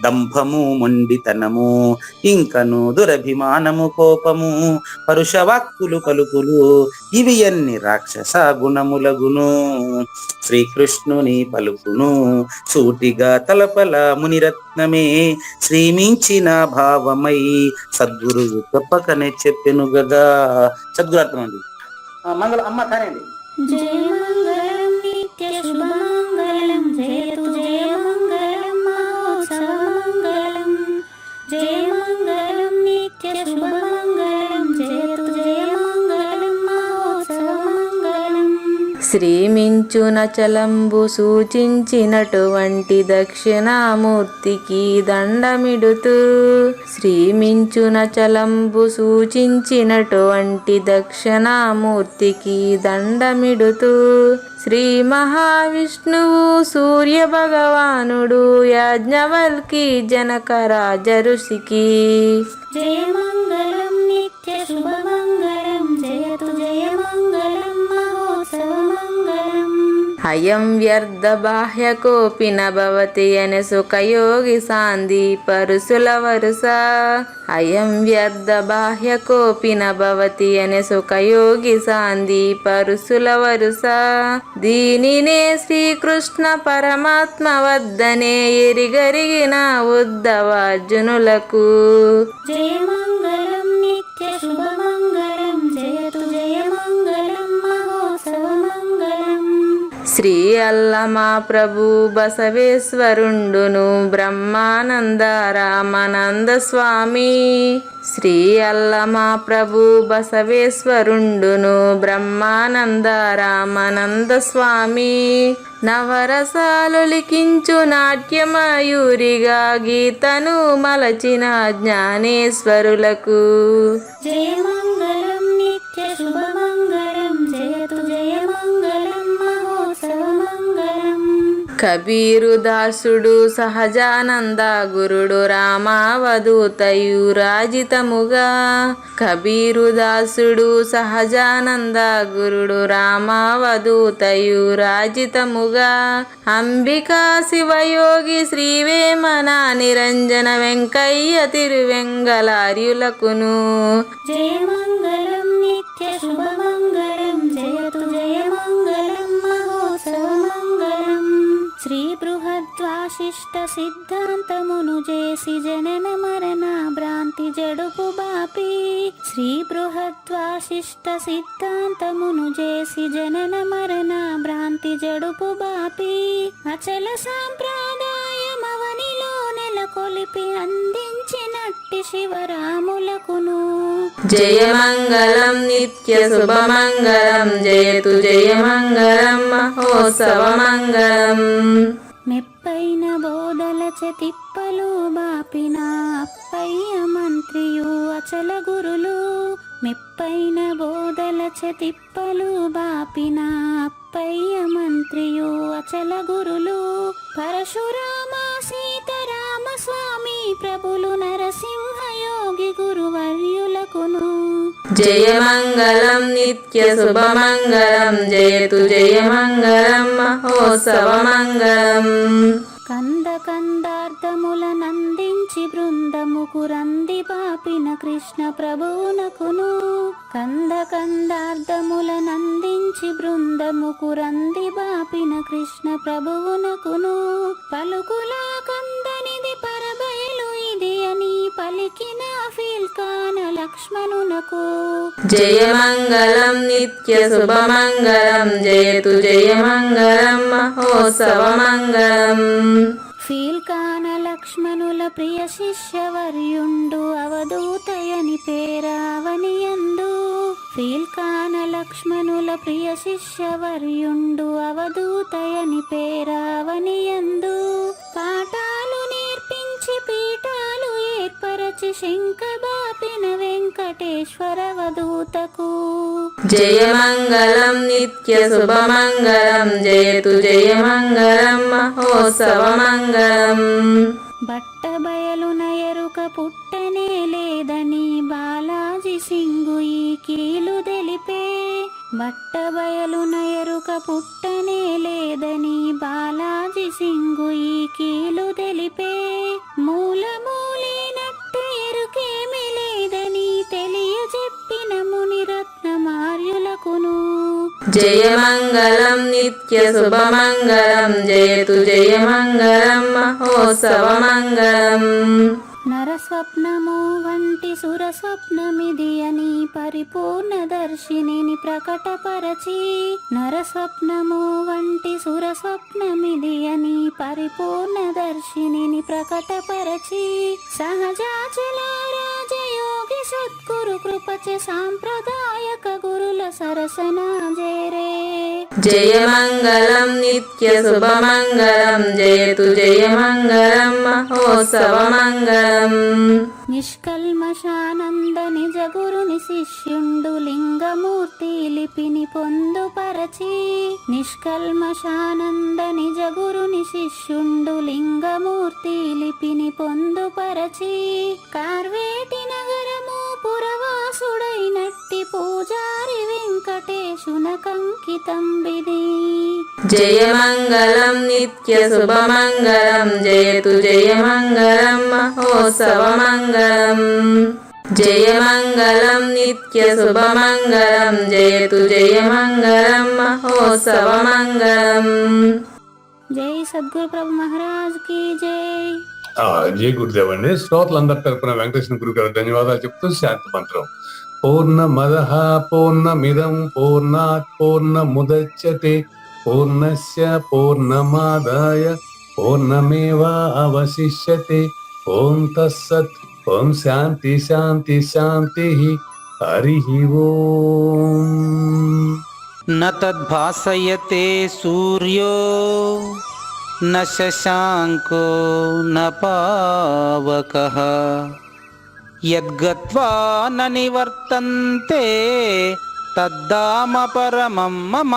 దంభము, మొండితనము, ఇంకను దురభిమానము, కోపము, పరుషవాక్కులు, పలుకులు, ఇవి అన్ని రాక్షస గుణములగును. శ్రీకృష్ణుని పలుకును సూటిగా తలపల మునిరత్నమే, శ్రీమించిన భావమై సద్గురువు తప్పకనే చెప్పెను గదా. సద్గురు అర్థం అండి. మంగళం అమ్మ కానండి. జయ మంగళం నిత్య శుభమంగళం, జయతు జయ మంగళం మహోత్సవ మంగళం. జయ మంగళం నిత్య శుభమంగళం, జయతు జయ మంగళం మహోత్సవ మంగళం. శ్రీమించున చలంబు సూచించినటువంటి దక్షిణామూర్తికి దండమిడుతూ, శ్రీమించున చలంబు సూచించినటువంటి దక్షిణామూర్తికి దండమిడుతూ, శ్రీ మహావిష్ణువు సూర్య భగవానుడు యాజ్ఞవల్కి జనక రాజ ఋషికి. జయ మంగళం నిత్య శుభమంగళం, జయతు జయ మంగళం మహోత్సవ మంగళం. అయం వ్యర్థ బాహ్య కోపి నభవతి అనే సుఖయోగి సాంది పరుసుల వరుస. అయం వ్యర్థ బాహ్య కోపి నభవతి అనే సుఖయోగి సాంది పరుసుల వరుస. దీనినే శ్రీకృష్ణ పరమాత్మ వద్దనే ఎరిగరిగిన ఉద్ధవార్జునులకు. జయ మంగళం నిత్య శుభమంగళం, జయతు జయ మంగళం మహోత్సవ మంగళం. శ్రీ అల్లమా ప్రభు బసవేశ్వరుండును బ్రహ్మానంద రామానంద స్వామి. శ్రీ అల్లమా ప్రభు బసవేశ్వరుండును బ్రహ్మానంద రామానంద స్వామి. నవరసాలు లిఖించు నాట్యమయూరిగా గీతను మలచిన జ్ఞానేశ్వరులకు. జయ మంగళం నిత్య శుభమంగళం, జయతు జయ మంగళం మహోత్సవ మంగళం. కబీరు దాసుడు సహజానంద గురుడు రామావధూతయురాజితముగా. కబీరు దాసుడు సహజానంద గురుడు రామావధూతయురాజితముగా. అంబికా శివయోగి శ్రీవేమన నిరంజన వెంకయ్య తిరువెంగళార్యులకును. జయ మంగళం నిత్య శుభమంగళం, జయతు జయ మంగళం మహోత్సవ మంగళం. శ్రీ బృహద్వాశిష్ట సిద్ధాంతమును చేసి జనన మరణ భ్రాంతి జడుపు బాపి. శ్రీ బృహద్వాశిష్ట సిద్ధాంతమును చేసి జనన మరణ భ్రాంతి జడుపు బాపి. అచల సాంప్రదాయమవనిలో నెలకొలిపి అందించినట్టి శివరాములకును. జయ మంగళం నిత్య శుభమంగళం, జయతు జయ మంగళం మహోత్సవ మంగళం. మెప్పైన బోధల తిప్పలు బాపిన అప్పయ్య మంత్రియు అచల గురులు. మెప్పైన బోధల తిప్పలు బాపిన అప్పయ్య మంత్రియు అచల గురులు. పరశురామ సీతారామ స్వామి ప్రభులు నరసింహయోగి గురువర్యులకును. జయ మంగళం నిత్య శుభమంగళం, జయతు జయ మంగళం మహోత్సవ మంగళం. కంద కందార్థముల నందించి బృందముకు రంది పాపిన కృష్ణ ప్రభువునకును. కంద కందార్థముల నందించి బృందముకు రంది బాపిన కృష్ణ ప్రభువునకును. పలుకులా కందనిది పరబయలు ఇది అని పలికిన ఫీల్కాన లక్ష్మణునకు. జయ మంగళం నిత్య శుభమంగళం, జయతు జయ మంగళం మహోత్సవ మంగళం. ఫీల్కాన లక్ష్మణుల ప్రియ శిష్యవర్యుండు అవధూతయని పేరావనియందు. ఫీల్కాన లక్ష్మణుల ప్రియ శిష్యవర్యుండు అవధూతయని పేరావనియందు. పాఠాలు నేర్పించి పీఠాలు ఏర్పరచి శంఖబాపిన వెంకటేశ్వర అవధూతకు. జయ మంగళం నిత్య శుభమంగళం, జయతు జయ మంగళం మహోత్సవ మంగళం. బట్టబయలున ఎరుక పుట్టనే లేదని బాలాజీ సింగు ఈ కీలు తెలిపే. బట్టబయలున ఎరుక పుట్టనే లేదని బాలాజీ సింగు ఈ కీలు తెలిపే, మూలమూలినట్టు ఎరుకేమి లేదని తెలియజెప్పిన మునిరత్నమార్యులకును. జయమంగళం నిత్య శుభమంగళం జయతు జయమంగళం మహోత్సవమంగళం. నరస్వప్నము వంటి సురస్వప్నమిది అని పరిపూర్ణ దర్శినిని ప్రకటపరచి, నరస్వప్నము వంటి సురస్వప్నమిది అని పరిపూర్ణ దర్శినిని ప్రకటపరచి, సహజాచల రాజయోగి సద్గురు కృపచే సాంప్రదాయక గురుల సరసన జేరే. జయమంగళం నిత్య శుభమంగళం జయతు జయమంగళం మహోత్సవమంగళం. నిష్కల్మషానంద నిజ గురుని శిష్యుండు లింగమూర్తి లిపిని పొందుపరచి, నిష్కల్మషానంద నిజ గురుని శిష్యుండు లింగమూర్తి లిపిని పొందుపరచి, కార్వేటి నగరము పురవాసుడైనట్టి పూజారి వెంకటేశునకంకితం విధి. జయమంగళం నిత్య శుభమంగళం జయతు జయమంగళం మహోత్సవమంగళం. జయమంగళం నిత్య శుభమంగళం జయతు జయమంగళం మహోత్సవమంగళం. జై సద్గురు ప్రభు మహారాజ్ కి జై. జై గురుదేవ్ అండి. శ్రోతలందరి తరపున వెంకటేశ్వర గురువు గారు ధన్యవాదాలు చెప్తూ శాంతి మంత్రం. పూర్ణమదః పూర్ణమిదం పూర్ణాత్ పూర్ణముదచ్యతే పూర్ణస్య పూర్ణమాదాయ పూర్ణమేవావశిష్యతే. ఓం తత్సత్. ఓం శాంతి శాంతి శాంతి. హరి ఓం. న తద్భాసయతే సూర్యో న శశాంకో న పావకః యద్గత్వా న నివర్తంతే తద్ధామ పరమం మమ.